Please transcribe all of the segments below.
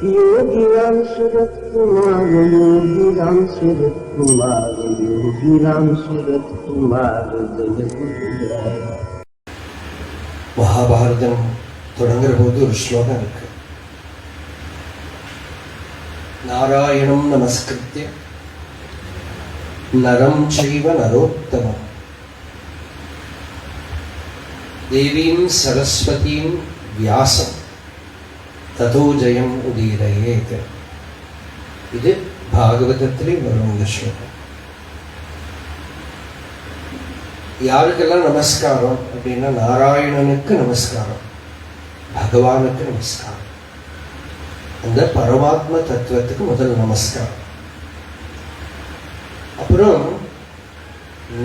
योगी राम सूरत कुमार, योगी राम सूरत कुमार, योगी राम सूरत कुमार, जय गुरुदेव. மகாபாரதம் தொடங்குற போது ஒரு ஸ்லோகம் இருக்கு. நாராயணம் நமஸ்கிருத்ய நரம் சைவ நரோத்தமம் தேவீம் சரஸ்வதீம் வியாசம் ததோ ஜெயம் உதீரயேத். இது பாகவதத்திலே வரும் இந்த ஸ்லோகம். யாருக்கெல்லாம் நமஸ்காரம் அப்படின்னா, நாராயணனுக்கு நமஸ்காரம், பகவானுக்கு நமஸ்காரம், அந்த பரமாத்ம தத்துவத்துக்கு முதல் நமஸ்காரம். அப்புறம்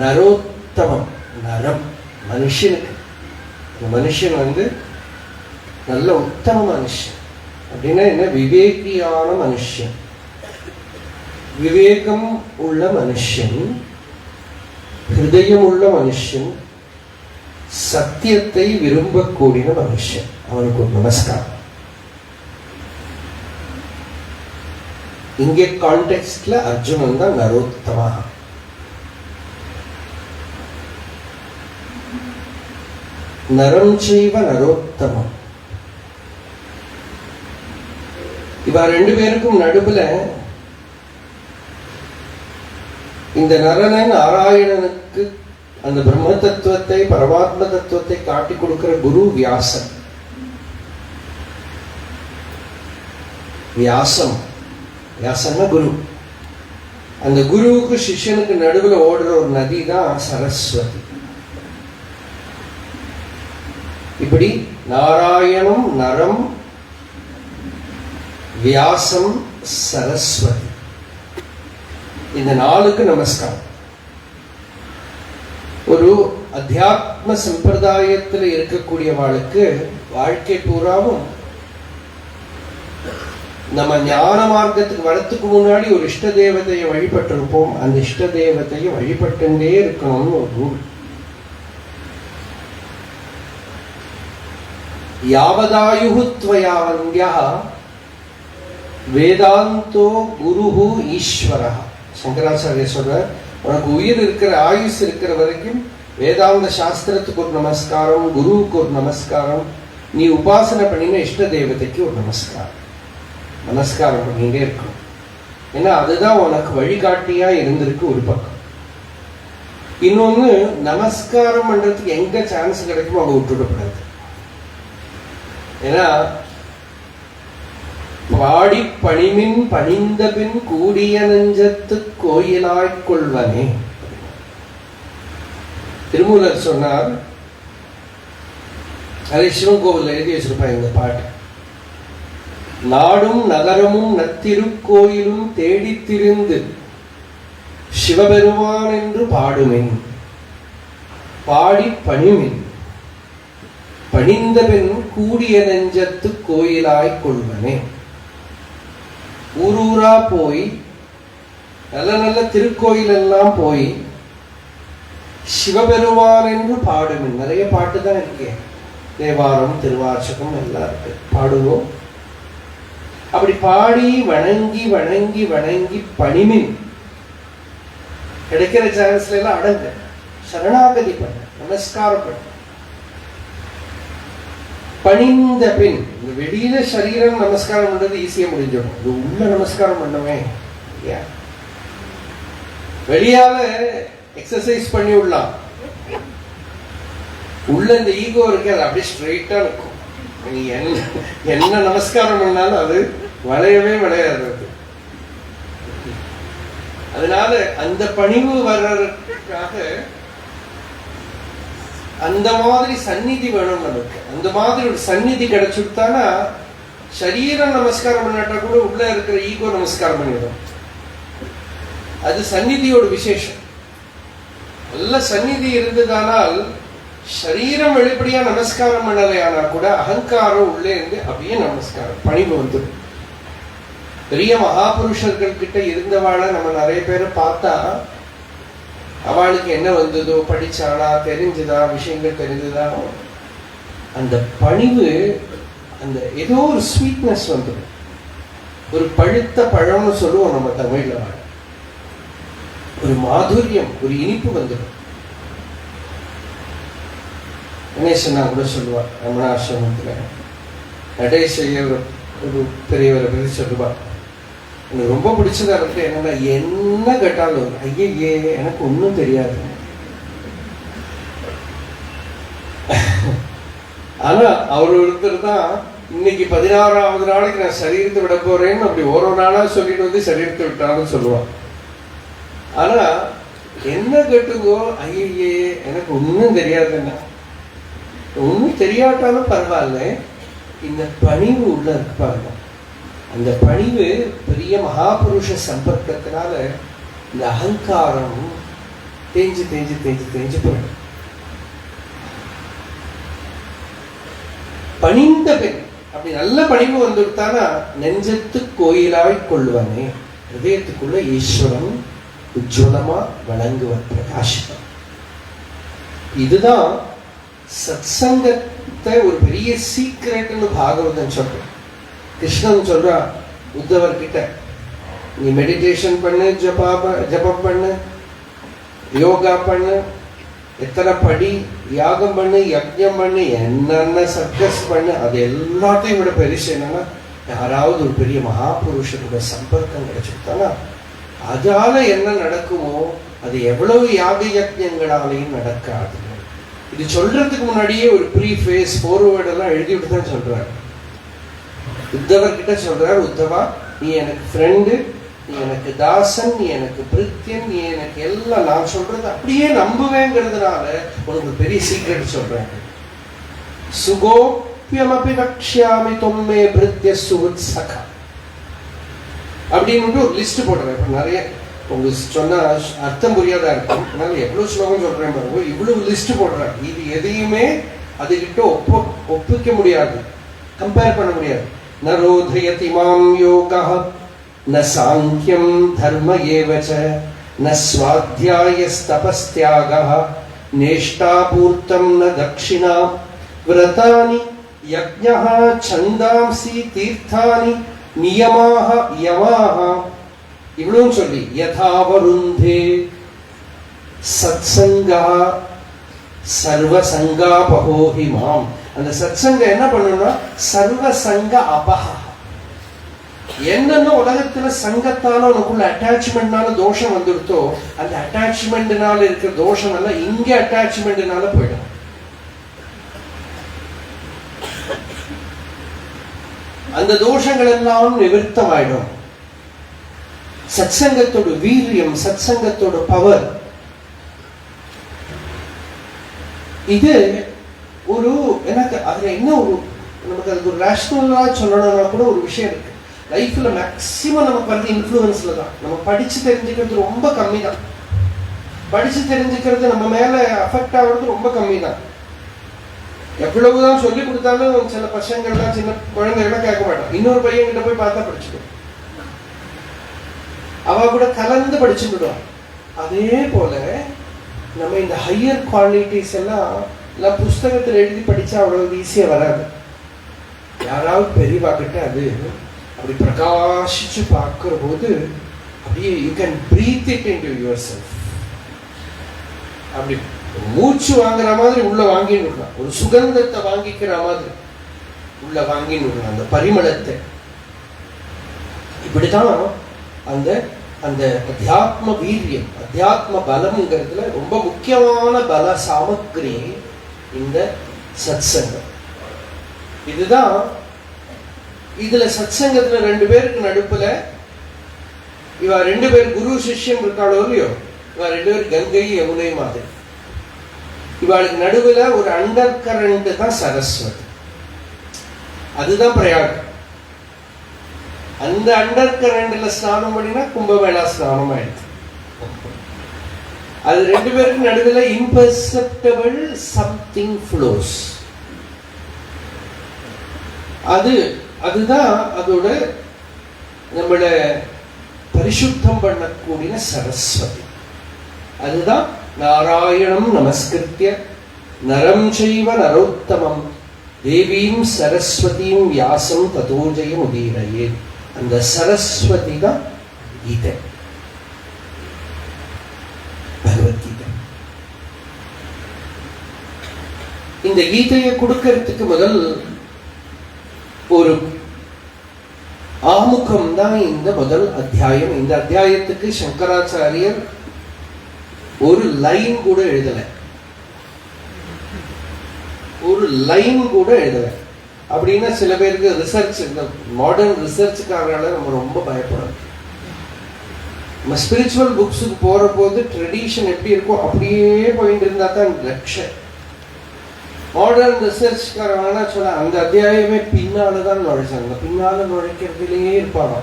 நரோத்தமம், நரம், மனுஷனுக்கு. மனுஷன் நல்ல உத்தம மனுஷன் அப்படின்னா என்ன? விவேகியான மனுஷன், விவேகம் உள்ள மனுஷன், ஹிருதயம் உள்ள மனுஷன், சத்தியத்தை விரும்பக்கூடிய மனுஷன், அவனுக்கு ஒரு நமஸ்காரம். இங்கே கான்டெக்ஸ்ட்ல அர்ஜுனன் தான் நரோத்தமா. நரம் செய்வ நரோத்தமம். இவ ரெண்டு பேருக்கும் நடுவுல இந்த நரனை நாராயணனுக்கு அந்த பிரம்ம தத்துவத்தை, பரமாத்ம தத்துவத்தை காட்டி கொடுக்கிற குரு வியாசன். வியாசம், வியாசன்னா குரு. அந்த குருவுக்கு சிஷ்யனுக்கு நடுவுல ஓடுற ஒரு நதி தான் சரஸ்வதி. இப்படி நாராயணம், நரம், வியாசம், சரஸ்வதி, இந்த நாளுக்கு நமஸ்காரம். ஒரு அத்தியாத்ம சம்பிரதாயத்தில் இருக்கக்கூடியவாளுக்கு வாழ்க்கை பூராவும் நம்ம ஞான மார்க்கத்துக்கு வரத்துக்கு முன்னாடி ஒரு இஷ்ட தேவதையை வழிபட்டிருப்போம். அந்த இஷ்ட தேவதையை வழிபட்டுட்டே இருக்கணும்னு ஒரு ரூல். யாவதாயுத்வயா வந்தியா வேதாந்தோ குருஹு ஈஸ்வரா. சங்கராச்சாரிய சொல்ற, உனக்கு உயிர் இருக்கிற, ஆயுஸ் இருக்கிற வரைக்கும் வேதாந்த சாஸ்திரத்துக்கு ஒரு நமஸ்காரம், குருவுக்கு ஒரு நமஸ்காரம், நீ உபாசனை பண்ணின இஷ்ட தேவதைக்கு ஒரு நமஸ்காரம். நமஸ்காரம் பண்ணிட்டே இருக்கணும். ஏன்னா அதுதான் உனக்கு வழிகாட்டியா இருந்திருக்கு ஒரு பக்கம். இன்னொன்னு, நமஸ்காரம் பண்றதுக்கு எங்க சான்ஸ் கிடைக்குமோ அவங்க விட்டுவிடப்படாது. ஏன்னா பாடி பணிமின் பணிந்த பின் கூடிய நெஞ்சத்து கோயிலாய்க் கொள்வனே. திருமூலர் சொன்னார். அதை சிவன் கோவில் எழுதி வச்சிருப்பாங்க இந்த பாட்டு. நாடும் நகரமும் நத்திருக்கோயிலும் தேடித்திருந்து சிவபெருமான் என்று பாடுமின் பாடி பணிமின் பணிந்த பின் கூடிய நெஞ்சத்து கோயிலாய்க் கொள்வனே. ஊரூரா போய் நல்ல நல்ல திருக்கோயில் எல்லாம் போய் சிவபெருமான் என்று பாடுமின். நிறைய பாட்டு தான் இருக்கேன், தேவாரம், திருவார்ச்சகம் எல்லாம் இருக்கு, பாடுவோம். அப்படி பாடி வணங்கி வணங்கி வணங்கி பணிமின். கிடைக்கிற சான்ஸ்ல எல்லாம் அடங்க, சரணாகதி பண்ண, நமஸ்காரம் பண்ண. பணிந்த பின், வெளியில சரீரம் நமஸ்காரம் பண்றது ஈஸியா முடிஞ்சிடும். இது உள்ள நமஸ்காரம் பண்ணுவேன். வெளியால எக்ஸசைஸ் பண்ணி விடலாம், உள்ள இந்த ஈகோ இருக்கு, அது அப்படியே ஸ்ட்ரெயிட்டா இருக்கும். நீ என்ன நமஸ்காரம் பண்ணாலும் அது வளையவே வளையாது. அதனால அந்த பணிவு வர்றதுக்காக அந்த மாதிரி சந்நிதி வேணும் நமக்கு. அந்த மாதிரி ஒரு சந்நிதி கிடைச்சுட்டானா சரீரம் நமஸ்காரம் பண்ணாட்டா கூட உள்ள இருக்கிற ஈகோ நமஸ்காரம் பண்ணிடும். அது சந்நிதியோட விசேஷம். நல்ல சந்நிதி இருந்ததானால் சரீரம் வெளிப்படையா நமஸ்காரம் பண்ணலையானா கூட அகங்காரம் உள்ளே இருந்து அப்படியே நமஸ்காரம் பணிவு வந்துடும். பெரிய மகாபுருஷர்கள் கிட்ட இருந்தவாழ நம்ம நிறைய பேரை பார்த்தா அவளுக்கு என்ன வந்ததோ, படிச்சாளா, தெரிஞ்சுதா, விஷயங்கள் தெரிஞ்சுதா, அந்த பணிவு, அந்த ஏதோ ஒரு ஸ்வீட்னஸ் வந்துடும். ஒரு பழுத்த பழம்னு சொல்லுவோம் நம்ம தமிழ்ல. ஒரு மாதுரியம், ஒரு இனிப்பு வந்துடும். கணேசனா கூட சொல்லுவார், ரமணாசிரமத்தில் நடேசைய ஒரு பெரியவரை பற்றி சொல்லுவார். எனக்கு ரொம்ப பிடிச்சதா இருக்கு என்னன்னா, என்ன கேட்டாலும் ஐயே எனக்கு ஒன்றும் தெரியாது, ஆனா அவர் ஒருத்தர் தான் இன்னைக்கு 16வது நாளைக்கு நான் சரீரத்தை விட போறேன்னு அப்படி ஒரு நாளா சொல்லிட்டு வந்து சரீரத்தை விட்டான்னு சொல்லுவான். ஆனா என்ன கேட்டுங்கோ, ஐயே எனக்கு ஒன்றும் தெரியாதுன்னா, ஒன்றும் தெரியாட்டாலும் பரவாயில்ல, இந்த பணிவு உள்ள இருக்கு பாருங்க. அந்த பணிவு பெரிய மகாபுருஷ சம்பர்க்கத்தினால இந்த அகங்காரம் தேஞ்சு தேஞ்சு தேஞ்சு தேஞ்சு போயிடும். பணிந்த பெண் அப்படி நல்ல பணிவு வந்துட்டானா நெஞ்சத்து கோயிலாய் கொள்ளுவானே, ஹிருதயத்துக்குள்ள ஈஸ்வரன் உஜ்வலமா வழங்குவன், பிரகாசிப்பான். இதுதான் சத்சங்கத்தை ஒரு பெரிய சீக்ரெட்னு பாகவதன் சொல்றான். கிருஷ்ணன் சொல்றா உத்தவர் கிட்ட, நீ மெடிடேஷன் பண்ணு, ஜபம் பண்ணு, யோகா பண்ணு, எத்தனை படி யாகம் பண்ணு, யஜ்ஞம் பண்ணு, என்னென்ன சர்க்கஸ் பண்ணு, அது எல்லாத்தையும் விட பெருசு என்னன்னா யாராவது ஒரு பெரிய மகாபுருஷனோட சம்பர்க்கம் கிடைச்சிருத்தானா அதால என்ன நடக்குமோ அது எவ்வளவு யாக யஜ்ஞங்களாலையும் நடக்காது. இது சொல்றதுக்கு முன்னாடியே ஒரு ப்ரீஃபேஸ் ஃபார்வர்ட் எல்லாம் எழுதிவிட்டு தான் சொல்றாரு. உத்தவர் கிட்ட சொல்றாரு, உத்தவா நீ எனக்கு ஃப்ரெண்டு, நீ எனக்கு தாசன், நீ எனக்கு பிரித்தியன், நீ எனக்கு எல்லாம், நான் சொல்றது அப்படியே நம்புவேங்கிறதுனால உனக்கு பெரிய சீக்ரெட் சொல்றேன். சுகோப்பியமபி வக்ஷ்யாமி தொம்மே பிரித்ய சுவுத்சகா அப்படின்னு ஒரு லிஸ்ட் போடுறேன். இப்போ நிறைய உங்களுக்கு சொன்னா அர்த்தம் புரியாதா இருக்கும், அதனால எவ்வளவு ஸ்லோகம் சொல்றேன் பாருங்க. இவ்வளவு லிஸ்ட் போடுறேன். இது எதையுமே அதுகிட்ட ஒப்பிக்க முடியாது, கம்பேர் பண்ண முடியாது. நரோதயதி மாம் யோகः ந சாங்கியம் தர்ம ஏவச ந ஸ்வாத்யாயஸ்தபஸ்த்யாகः நேஷ்டாபூர்த்தம் ந தக்ஷிணா விரதானி யஜ்ஞः சந்தாம்சி தீர்த்தானி நியமாக யமாக இவ்வளவும் சொல்லி யதாவருந்தே சத்சங்கா சர்வசங்காபகோஹி மாம். அந்த சத்சங்க என்ன பண்ணணும்னா சர்வசங்க அபஹ. என்னன்னு உலகத்துல சங்கத்தால உனக்குள்ள அட்டாச்மெண்ட்னால தோஷம் வந்துடுத்தோ, அந்த அட்டாச்மெண்ட்னால இருக்கிற தோஷம் எல்லாம் இங்க அட்டாச்மெண்ட்னால போயிடும். அந்த தோஷங்கள் எல்லாம் நிவர்த்தமாயிடும். சத்சங்கத்தோட வீரியம், சத்சங்கத்தோட பவர். இது ஒரு எனக்கு அதுல என்ன ஒரு நமக்கு அதுக்கு ஒரு ரேஷனலா சொல்லணும்னா கூட ஒரு விஷயம் இருக்கு. லைஃப்ல மேக்சிமம் நமக்கு வந்து இன்ஃப்ளூயன்ஸ்ல தான். நம்ம படிச்சு தெரிஞ்சுக்கிறது ரொம்ப கம்மி தான். படிச்சு தெரிஞ்சுக்கிறது நம்ம மேல அஃபெக்ட் ஆகுறது ரொம்ப கம்மி தான். எவ்வளவுதான் சொல்லி கொடுத்தாலும் சில பசங்கள்லாம், சின்ன குழந்தைகள்லாம் கேட்க மாட்டான். இன்னொரு பையன் கிட்ட போய் பார்த்தா படிச்சுக்கணும், அவ கூட கலந்து படிச்சுக்கிடுவான். அதே போல நம்ம இந்த ஹையர் குவாலிட்டிஸ் எல்லாம் புஸ்தகத்தில் எழுதி படிச்சா அவ்வளவு ஈஸியா வராது. யாராவது பெரியவா கிட்ட அது அப்படி பிரகாசிச்சு பார்க்கிற போது அப்படியே you can breathe it into yourself. அப்படி மூச்சு வாங்குற மாதிரி உள்ள வாங்கின்னு விடலாம், ஒரு சுகந்தத்தை வாங்கிக்கிற மாதிரி உள்ள வாங்கின்னு விடலாம், அந்த பரிமளத்தை. இப்படித்தான் அந்த அந்த அத்தியாத்ம வீரியம், அத்தியாத்ம பலம்ங்கிறதுல ரொம்ப முக்கியமான பல சாமக்கிரி இந்த சத்சங்கம். இதுதான் இதுல சத்சங்கத்துல ரெண்டு பேருக்கு நடுப்புல இவ ரெண்டு பேர் குரு சிஷ்யம் இருக்காளோ இல்லையோ, இவ ரெண்டு பேர் கங்கை யமுனை மாதிரி. இவளுக்கு நடுவுல ஒரு அண்டர் கரண்ட் தான் சரஸ்வதி, அதுதான் பிரயாகம். அந்த அண்டர் கரண்ட்ல ஸ்நானம் பண்ணினா கும்பமேளா ஸ்நானம் ஆயிடுது. அது ரெண்டு பேருக்கு நடுவில் இம்பர்செப்டபிள் சம்திங் ஃப்ளோஸ். அதுதான் அதோட நம்மள பரிசுத்தம் பண்ணக்கூடிய சரஸ்வதி. அதுதான் நாராயணம் நமஸ்கிருத்ய நரம் செய்வ நரோத்தமம் தேவீம் சரஸ்வதியும் வியாசம் ததோஜயம் உதீரயே. அந்த சரஸ்வதி தான் கீதை, பகவத்கீதை. இந்த கீதையை கொடுக்கறதுக்கு முதல் ஒரு ஆமுகம் தான் இந்த முதல் அத்தியாயம். இந்த அத்தியாயத்துக்கு சங்கராச்சாரியர் ஒரு லைன் கூட எழுதல, ஒரு லைன் கூட எழுதல. அப்படின்னா சில பேருக்கு ரிசர்ச், இந்த மாடர்ன் ரிசர்ச்சுக்காரனால நம்ம ரொம்ப பயப்படணும். நம்ம ஸ்பிரிச்சுவல் புக்ஸுக்கு போற போது ட்ரெடிஷன் எப்படி இருக்கும் அப்படியே போயிட்டு இருந்தா தான் லட்சம். மாடர்ன் ரிசர்ச்காரனா சொல்ல அந்த அத்தியாயமே பின்னால்தான் நுழைச்சாங்க, பின்னால நுழைக்கிறதுலயே இருப்பாங்க,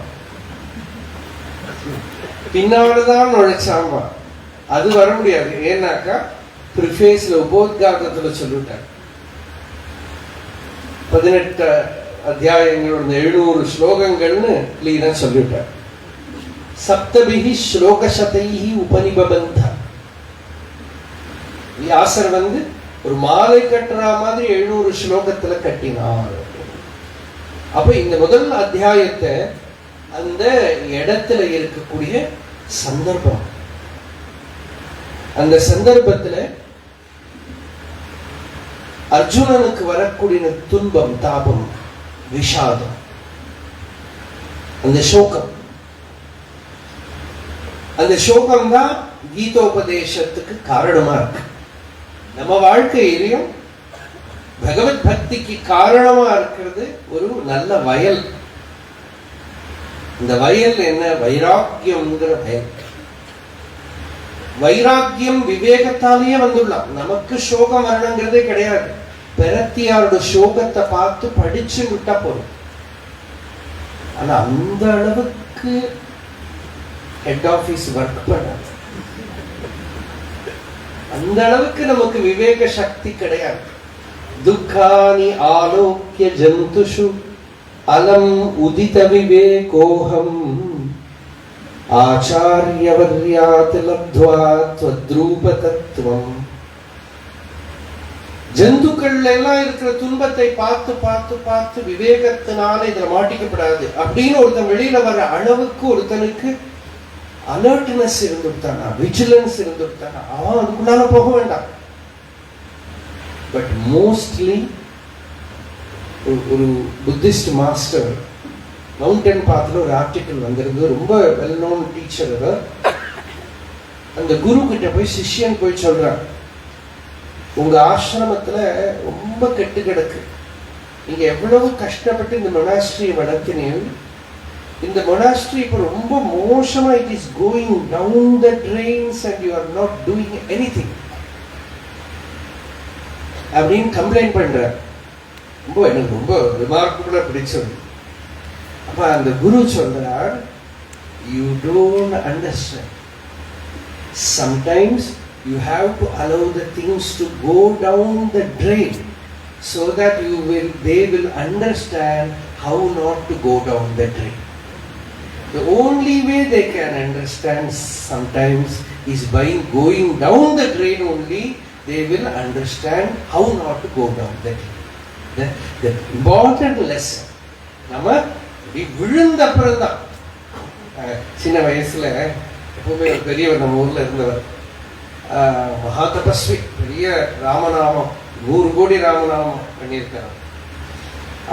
பின்னால்தான் நுழைச்சாமா. அது வர முடியாது. ஏன்னாக்கா ப்ரிஃபேஸ்ல உபோத்காரத்துல சொல்லிட்டாங்க 18 அத்தியாயங்களோட 700 ஸ்லோகங்கள்னு கிளீனா சொல்லிட்டார். சப்தபிஹி ஸ்லோகசதைஹி உபனிபபந்த. வியாசர் ஒரு மாலை கட்டுற மாதிரி 700 ஸ்லோகத்துல கட்டினார். அப்ப இந்த முதல் அத்தியாயத்தை அந்த இடத்துல இருக்கக்கூடிய சந்தர்ப்பம், அந்த சந்தர்ப்பத்துல அர்ஜுனனுக்கு வரக்கூடிய துன்பம், தாபம், விஷாதம், அந்த சோகம், அந்த சோகம் தான் கீதோபதேசத்துக்கு காரணமா இருக்கு. நம்ம வாழ்க்கையிலையும் பகவத் பக்திக்கு காரணமா இருக்கிறது ஒரு நல்ல வயல். இந்த வயல் என்ன? வைராக்கியம்ங்கிற வயல். வைராக்கியம் விவேகத்தாலேயே வந்துடலாம். நமக்கு சோகம் வரணுங்கிறதே கிடையாது. பெரத்தியாரோட சோகத்தை பார்த்து படிச்சு விட்டா போதும். ஆனா அந்த அளவுக்கு ஹெட் ஆபீஸ் ஒர்க் பண்ணாது, அந்த அளவுக்கு நமக்கு விவேக சக்தி கிடையாது. துக்கானி ஆலோக்கிய ஜந்துஷு அலம் உதித விவேகோஹம் ஆச்சார்யவர்யாத் லப்த்வா த்வத்ரூப தத்துவம். ஜந்துக்கள் எல்லாம் இருக்கிற துன்பத்தை பார்த்து பார்த்து பார்த்து விவேகத்தினால இதுல மாட்டிக்கப்படாது அப்படின்னு ஒருத்தன் வெளியில வர அளவுக்கு ஒருத்தனுக்கு அலர்ட்னஸ் இருந்துட்டானா, விஜிலன்ஸ் இருந்துட்டானா, அவன் அதுக்குள்ளால போக வேண்டாம். பட் மோஸ்ட்லி ஒரு புத்திஸ்ட் மாஸ்டர் மவுண்டன் பாத்துல ஒரு ஆர்டிக்கல் வந்திருந்து, ரொம்ப வெல் நோன் டீச்சர். அந்த குரு கிட்ட போய் சிஷ்யன் போய் சொல்றான், உங்க ஆசிரமத்துல ரொம்ப கெட்டு கிடக்கு, நீங்க எவ்வளவு கஷ்டப்பட்டு இந்த மொனாஸ்ட்ரியை வளர்த்தினீங்க, இந்த மொனாஸ்ட்ரி இப்ப ரொம்ப மோசமா, it is going down the drains and you are not doing anything அப்படின்னு கம்ப்ளைண்ட் பண்ற. எனக்கு ரொம்ப ரிமார்க்கபிளா பிடிச்சது. அப்ப அந்த குரு சொல்றார், you don't understand, sometimes you have to allow the things to go down the drain so that they will understand how not to go down the drain. The only way they can understand sometimes is by going down the drain only they will understand how not to go down the drain. The important lesson. நம்ம விழுந்த அப்புறம் தான். சின்ன வயசுல எப்பவுமே பெரியவர் நம்ம ஊர்ல இருந்தவர், மகா தபஸ்வி, பெரிய ராமநாமம் 100 கோடி ராமநாமம் பண்ணியிருக்கார்.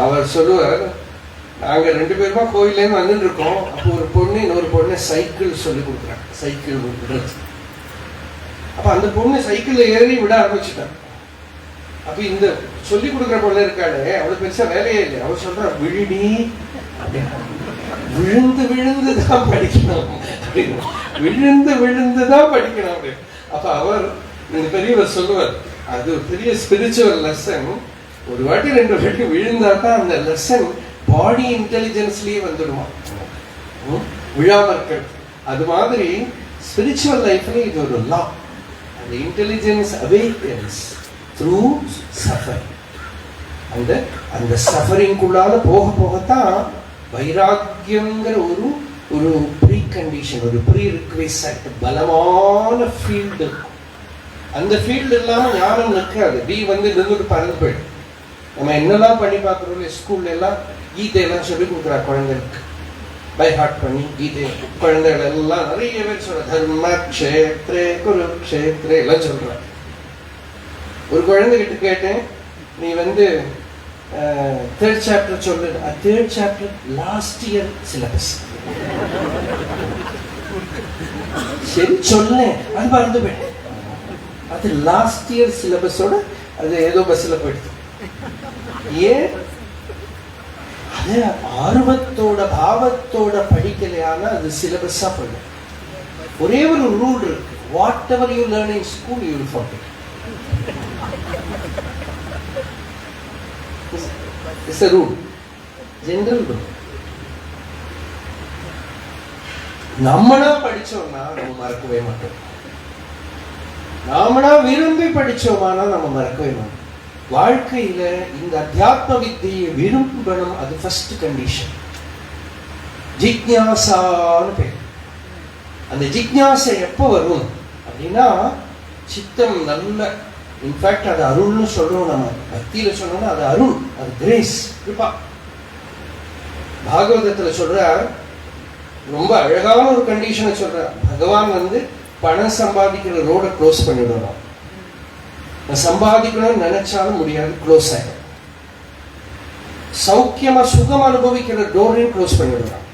அவர் சொல்லுவார், நாங்க 2 பேருமா கோயிலேருந்து வந்துட்டு இருக்கோம். அப்போ ஒரு பொண்ணு இன்னொரு பொண்ணு சைக்கிள் சொல்லி கொடுக்குறாங்க, சைக்கிள் விடுறது. அப்ப அந்த பொண்ணு சைக்கிள்ல ஏறி விட ஆரம்பிச்சுட்டான். அப்ப இந்த சொல்லி கொடுக்குற பொண்ணு இருக்காளே, அவளுக்கு பெருசா வேலையே இல்லை. அவள் சொல்ற, விழுடி விழுந்து விழுந்துதான் படிக்கணும் அப்படின்னு, விழுந்து விழுந்துதான் படிக்கணும் அப்படின்னு. அப்ப அவர் இந்த பெரியவர் சொல்லுவார், அது பெரிய ஸ்பிரிச்சுவல் லெசன். ஒரு வாட்டி 2 வாட்டி விழுந்தாதான் அந்த லெசன் பாடி இன்டெலிஜென்ஸ்லயே வந்துடுமா, விழாம இருக்கிறது. அது மாதிரி ஸ்பிரிச்சுவல் லைஃப்ல இது ஒரு லா. அந்த இன்டெலிஜென்ஸ் அவேக்கன்ஸ் த்ரூ சஃபரிங். அந்த சஃபரிங்குள்ளால போக போகத்தான் வைராக்கியங்கிற ஒரு ப்ரீ கண்டிஷன், ஒரு ப்ரீ ரிக்வெஸ்ட், பலமான ஃபீல்டு இருக்கும். அந்த ஃபீல்டு இல்லாம ஞானம் நிற்காது. நின்றுட்டு பறந்து போயிடும். நம்ம என்னெல்லாம் பண்ணி பார்க்குறோம், ஸ்கூல்ல எல்லாம் கீதையெல்லாம் சொல்லி கொடுக்குறா குழந்தைகளுக்கு. பை ஹார்ட் பண்ணி கீதை குழந்தைகள் எல்லாம் நிறைய பேர் சொல்ற தர்ம க்ஷேத்ரே குருக்ஷேத்ரே எல்லாம் சொல்றாங்க. ஒரு குழந்தைகிட்ட கேட்டேன், நீ வந்து தேர்ட் சாப்டர் சொல்லு. Third chapter last year syllabus. சரி சொல்லேன், அது மறந்து போயிட்டேன். அது லாஸ்ட் இயர் சிலபஸோட அது ஏதோ பஸ்ல போயிடுது. ஏன்? அது ஆர்வத்தோட பாவத்தோட படிக்கலையான அது சிலபஸா போயிடும். ஒரே ஒரு ரூல் இருக்கு, what ever you learn in school you will forget. It's a rule, general rule. நம்மளா படிச்சோம்னா நம்ம மறக்கவே மாட்டோம். நாமளா விரும்பி படிச்சோமானா நம்ம மறக்கவே மாட்டோம். வாழ்க்கையில இந்த அத்தியாத்ம வித்தியை விரும்பணும், அது ஃபர்ஸ்ட் கண்டிஷன். ஜிக்ஞாசான்னு பேர். அந்த ஜிக்ஞாசை எப்போ வரும் அப்படின்னா, சித்தம் நல்ல, இன்ஃபேக்ட் அது அருள்னு சொல்றோம். நம்ம பக்தியில சொன்னோம்னா அது அருள், அது கிரேஸ், கிருபா. பாகவதத்துல சொல்ற ரொம்ப அழகான ஒரு கண்டிஷனை சொல்ற. பகவான் வந்து பணம் சம்பாதிக்கிற ரோட க்ளோஸ் பண்ணிவிடணும். சம்பாதிக்கணும்னு நினைச்சாலும் முடியாது, க்ளோஸ் ஆயிடும். சௌக்கியமா சுகம் அனுபவிக்கிற டோரையும் க்ளோஸ் பண்ணிவிடலாம்.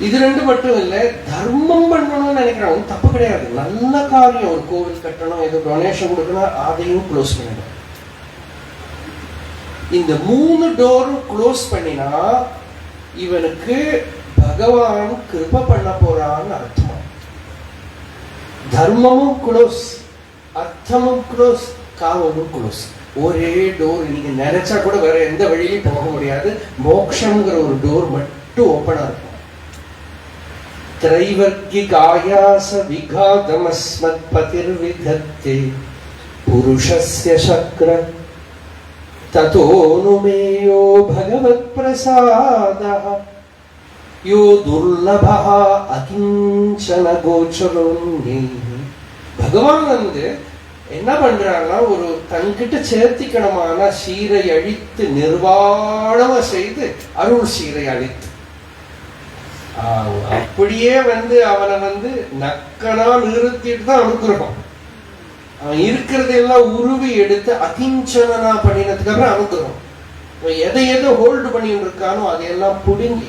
இது ரெண்டு மட்டும் இல்லை, தர்மம் பண்ணணும்னு நினைக்கிறவங்க தப்பு கிடையாது, நல்ல காரியம், ஒரு கோவில் கட்டணும், ஏதோ டொனேஷன் கொடுக்கணும், அதையும் க்ளோஸ் பண்ணிடும். இந்த 3 டோரும் க்ளோஸ் பண்ணினா இவனுக்கு பகவான் கிருப பண்ண போறான்னு அர்த்தம். தர்மமும் க்ளோஸ், அர்த்தமும் க்ளோஸ், காமமும் க்ளோஸ். ஒரே டோர். நீங்க நினைச்சா கூட வேற எந்த வழியிலும் போக முடியாது. மோக்ஷங்கிற ஒரு டோர் மட்டும் ஓப்பனா இருக்கும். त्रैवर्गिकायास विघातमस्मत्पतिर्विधत्ते पुरुषस्य शक्र ततोऽनुमेयो भगवत्प्रसादः यो दुर्लभः अकिञ्चन गोचरोऽन्यैः. பகவான் வந்து என்ன பண்றாங்கன்னா, ஒரு தன்கிட்ட சேர்த்திக்கணமான சீரை அழித்து நிர்வாணமா செய்து அருள் சீரை அழித்து அப்படியே வந்து அவனை வந்து நக்கனா நிறுத்திட்டு தான் அனுகிரகம். அவன் இருக்கிறதெல்லாம் உருவி எடுத்து அகிஞ்சனா பண்ணினதுக்கு அப்புறம் அனுகிரகம். எதை எதை ஹோல்டு பண்ணிட்டு இருக்கானோ அதையெல்லாம் புடுங்கி,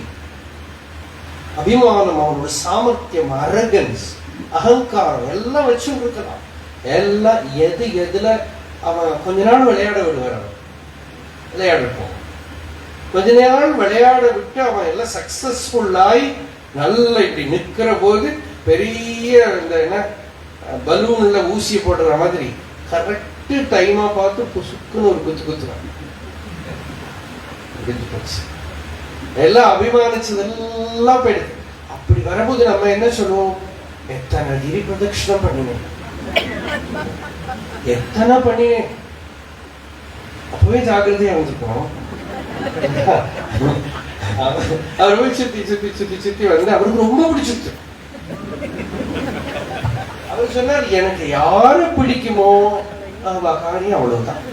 அபிமானம், அவனோட சாமர்த்தியம், அரகன்ஸ், அகங்காரம் எல்லாம் வச்சு இருக்கலாம். எல்லாம் எது எதுல அவன் கொஞ்ச நாள் விளையாட விடுவார். விளையாடுப்போம், கொஞ்ச நேரம் விளையாட விட்டு அவன் எல்லாம் சக்சஸ்ஃபுல்லாய் நல்ல இப்படி நிற்கிற போது பெரிய இந்த என்ன பலூன்ல ஊசியை போடுற மாதிரி கரெக்ட் டைமா பார்த்து புசுக்குன்னு ஒரு குத்து குத்துறான். எல்லாம் அபிமானிச்சதெல்லாம் போயிடுது. அப்படி வரும்போது நம்ம என்ன சொல்லுவோம், எத்தனை கிரி பிரதட்சணம் பண்ணினேன், எத்தனை பண்ணினேன். அப்பவே ஜாக்கிரதையா வந்துருக்கோம். அவர் போய் சுத்தி சுத்தி சுத்தி சுத்தி வந்து அவருக்கு ரொம்ப பிடிச்சிருச்சு. அவர் சொன்னார், எனக்கு யார பிடிக்குமோ அவ காரியம் அவ்வளவுதான்.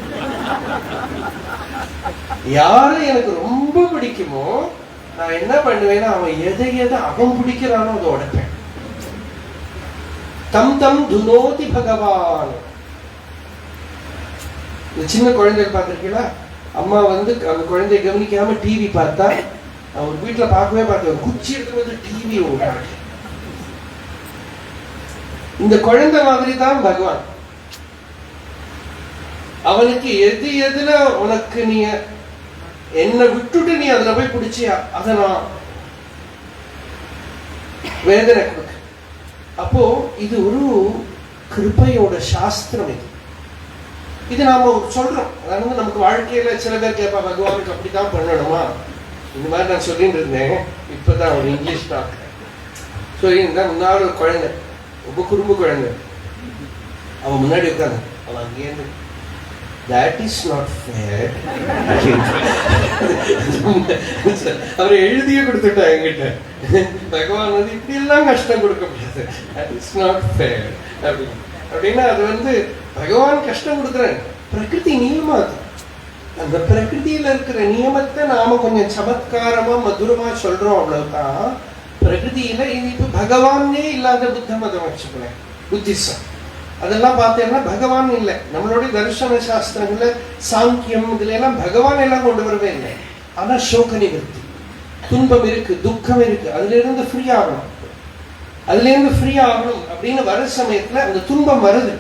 யாரு எனக்கு ரொம்ப பிடிக்குமோ நான் என்ன பண்ணுவேன்னா, அவன் எதை எதை அவன் பிடிக்கிறானோ அதை உடைப்பேன். தம் தம் துனோதி பகவான். சின்ன குழந்தைகள் பார்த்திருக்கீங்களா? அம்மா வந்து அந்த குழந்தைய கவனிக்காம டிவி பார்த்தா, ஒரு வீட்டுல பார்க்கவே பார்த்தேன், குச்சி எடுத்து டிவி ஓடுறாங்க. இந்த குழந்தை மாதிரி தான் பகவான். அவனுக்கு எது எதுல உனக்கு நீ என்ன விட்டுட்டு நீ அதுல போய் பிடிச்சியா, அதை நான் வேதனை கொடுக்க. அப்போ இது ஒரு கிருபையோட சாஸ்திரம். இது நாம சொல்றோம். அதாவது நமக்கு வாழ்க்கையில சில பேர் கேட்பா, பகவானுக்கு அப்படித்தான் பண்ணணுமா? இந்த மாதிரி நான் சொல்லிட்டு இருந்தேன். இப்பதான் ஒரு இங்கிலீஷ் டாக் சொல்லியிருந்தேன். முன்னாடி ஒரு குழந்தை, ரொம்ப குறும்பு குழந்தை, அவன் முன்னாடி உட்காந்து அவன் அங்கேருந்து that is not fair அவரை எழுதியே கொடுத்துட்டா என்கிட்ட, பகவான் வந்து இப்படி எல்லாம் கஷ்டம் கொடுக்க முடியாது, that is not fair அப்படின்னா அது வந்து பகவான் கஷ்டம் கொடுக்குறேன். பிரகிருதி நியமா அது. அந்த பிரகிருதியில இருக்கிற நியமத்தை நாம கொஞ்சம் சமத்காரமா மதுரமா சொல்றோம், அவ்வளவுதான். பிரகிருதியில இது பகவானே இல்லாத புத்த மதம் வச்சுக்கல, புத்திசம் அதெல்லாம் பார்த்தேன்னா பகவான் இல்லை. நம்மளுடைய தர்சன சாஸ்திரங்கள்ல சாங்கியம் இதுல எல்லாம் பகவான் எல்லாம் கொண்டு வரவே இல்லை. ஆனா சோக நிவர்த்தி, துன்பம் இருக்கு, துக்கம் இருக்கு, அதுல இருந்து ஃப்ரீ ஆகணும், அதுல இருந்து ஃப்ரீ ஆகணும் அப்படின்னு வர சமயத்துல அந்த துன்பம் வருது,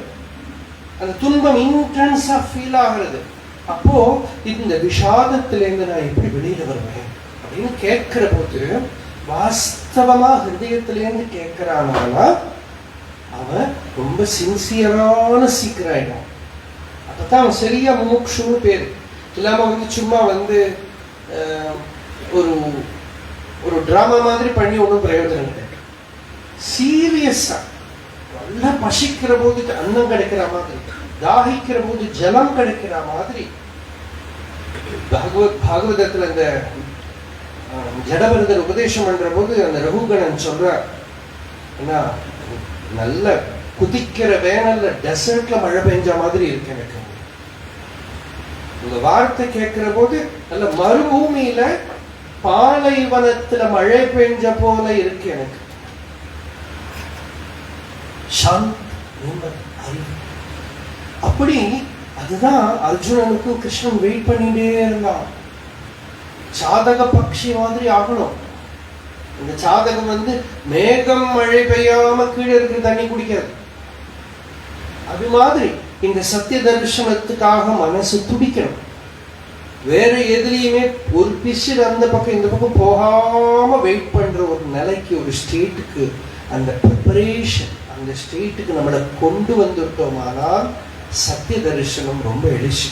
அந்த துன்பம் இன்டென்ஸா ஃபீல் ஆகிறது. அப்போ இந்த விஷாதத்திலேருந்து நான் எப்படி வெளியில வருவேன் அப்படின்னு கேட்கிற போது வாஸ்தவமா ஹிருதயத்திலேருந்து கேட்கிறானா அவன் ரொம்ப சின்சியரான சீக்கிரம். அப்பதான் அவன் சரியா முமுக்ஷுன்னு பேரு. இல்லாம சும்மா ஒரு ஒரு டிராமா மாதிரி பண்ணி ஒன்றும் பிரயோஜனம் இல்லை. சீரியஸா நல்லா பசிக்கிற போது அன்னம் கிடைக்கிற மாதிரி, தாகிக்கிற போது ஜலம் கிடைக்கிற மாதிரி. பாகவதத்துல அந்த ஜடபரதர் உபதேசம் பண்ற போது அந்த ரகுகணன் சொல்ற, நல்ல குதிக்கிற வேனல்ல டெசர்ட்ல மழை பெஞ்ச மாதிரி இருக்கு எனக்கு. உங்க வார்த்தை கேட்கிற போது நல்ல மறுபூமியில பாலைவனத்துல மழை பெஞ்ச போல இருக்கு எனக்கு. அப்படி அதுதான் அர்ஜுனனுக்கு கிருஷ்ணன் வெயிட் பண்ணிட்டே இருந்தான். சாதக பக்ஷி மாதிரி ஆகணும். இந்த சாதகம் மேகம் மழை பெய்யாம கீழே இருக்கிற தண்ணி குடிக்காது. அது மாதிரி இந்த சத்திய தரிசனத்துக்காக மனசு துடிக்கணும். வேற எதுலையுமே ஒரு பிசில் அந்த பக்கம் இந்த பக்கம் போகாம வெயிட் பண்ற ஒரு நிலைக்கு, ஒரு ஸ்டேட்டுக்கு, அந்த ப்ரிப்பரேஷன் அந்த ஸ்டேட்டுக்கு நம்மளை கொண்டு வந்துட்டோமானால் சத்திய தரிசனம் ரொம்ப எளிச்சு.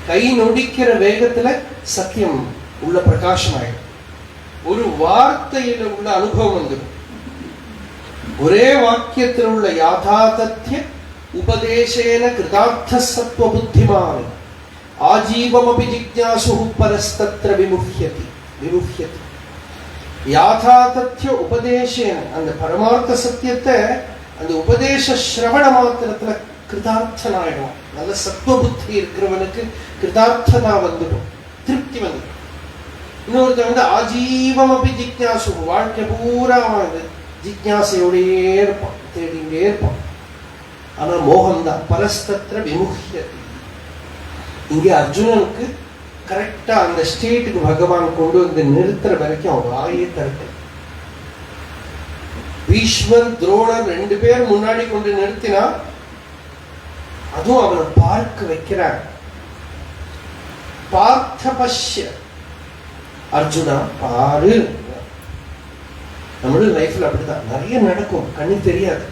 கை நொடிக்கிற வேகத்துல சத்தியம் உள்ள பிரகாசமாயிடும். ஒரு வார்த்தையில உள்ள அனுபவம் வந்துடும். ஒரே வாக்கியத்தில் உள்ள யாதார்த்திய உபதேசேன கிருதார்த்த சத்வ புத்திமான் ஆஜீவமபி ஜிக்ஞாசு பரஸ்தத்ர விமுஹ்யதி விமுஹ்யதி. யாதார்த்திய உபதேசேன அந்த பரமார்த்த சத்தியத்தை அந்த உபதேச ஸ்ரவண மாத்திரத்துல கிருதார்த்தனாயிடும். நல்ல சத்வ புத்தி இருக்கிறவனுக்கு கிருதார்த்தனா வந்துடும், திருப்தி வந்துடும். இன்னொருத்தர் ஆஜீவமபி ஜிக்ஞாசு, வாழ்க்கை பூரா ஜிக்ஞாசையோடையே இருப்பான், தேடிண்டே இருப்பான். ஆனா மோகம்தான். பரஸ்தத்ர விமுஹ்யதி. இங்கே அர்ஜுனனுக்கு கரெக்டா அந்த ஸ்டேட்டுக்கு பகவான் கொண்டு வந்து நிறுத்துற வரைக்கும் அவன் வாயே தரட்டு. பீஷ்மர் துரோணர் 2 பேர் முன்னாடி கொண்டு நிறுத்தினா அதுவும் அவனை பார்க்க வைக்கிறார். பார்த்த பஷ்ய அர்ஜுனா பாரு. நம்மளுடைய லைஃப்ல அப்படிதான் நிறைய நடக்கும், கண்ணுக்கு தெரியாது.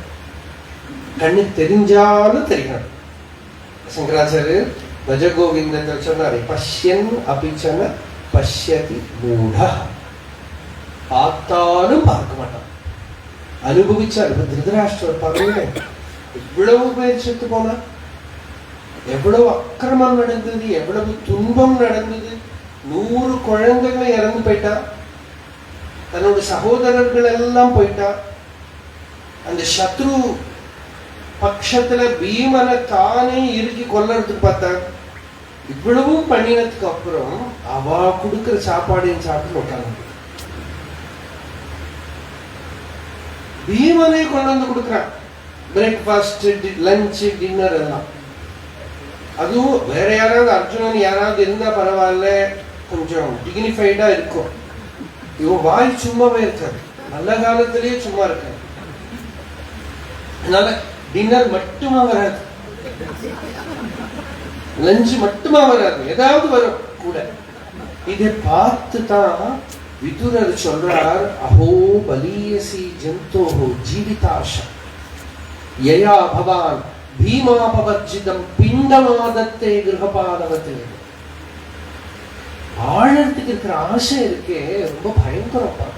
கண்ணுக்கு தெரிஞ்சாலும் தெரியாது. சங்கராச்சாரியர் பஜகோவிந்த சொன்னாரு, பஷ்யன் அபிச்சன பஷ்யதி மூட. பார்த்தாலும் பார்க்க மாட்டான், அனுபவிச்சார். இப்ப திருதராஷ்டிரர் பாருங்க, எவ்வளவு பேர் செத்து போனா, எவ்வளவு அக்கிரமம் நடந்தது, எவ்வளவு துன்பம் நடந்தது. 100 குழந்தைகளை இறந்து போயிட்டா, தன்னோட சகோதரர்கள் எல்லாம் போயிட்டா. அந்த சத்ரு பட்சத்துல பீமனை தானே இறுக்கி கொல்லறதுக்கு பார்த்தாங்க. இவ்வளவும் பண்ணினதுக்கு அப்புறம் அவ கொடுக்கிற சாப்பாடையும் சாப்பிட்டு உட்காந்து பீமனை கொண்டு வந்து கொடுக்குறான். பிரேக்ஃபாஸ்ட், லஞ்ச், டின்னர் எல்லாம். அதுவும் வேற யாராவது அர்ஜுனன் யாராவது இருந்தா பரவாயில்ல, கொஞ்சம் டிக்னிஃபைடா இருக்கும். இவன் வாய் சும்மாவே இருக்காது, நல்ல காலத்திலேயே சும்மா இருக்காது. அதனால டின்னர் மட்டுமா வராது, லஞ்ச் மட்டுமா வராது, ஏதாவது வரும் கூட. இதை பார்த்து தான் விதுரர் சொல்றார், அஹோ பலீயசி ஜந்தோஹோ ஜீவிதாஷா யயா பவான் பீமாபவர்ஜிதம் பிண்டமாதத்தை கிரகபாலவத்து. ஆழத்துக்கு இருக்கிற ஆசை இருக்கே ரொம்ப பயங்கரப்பா.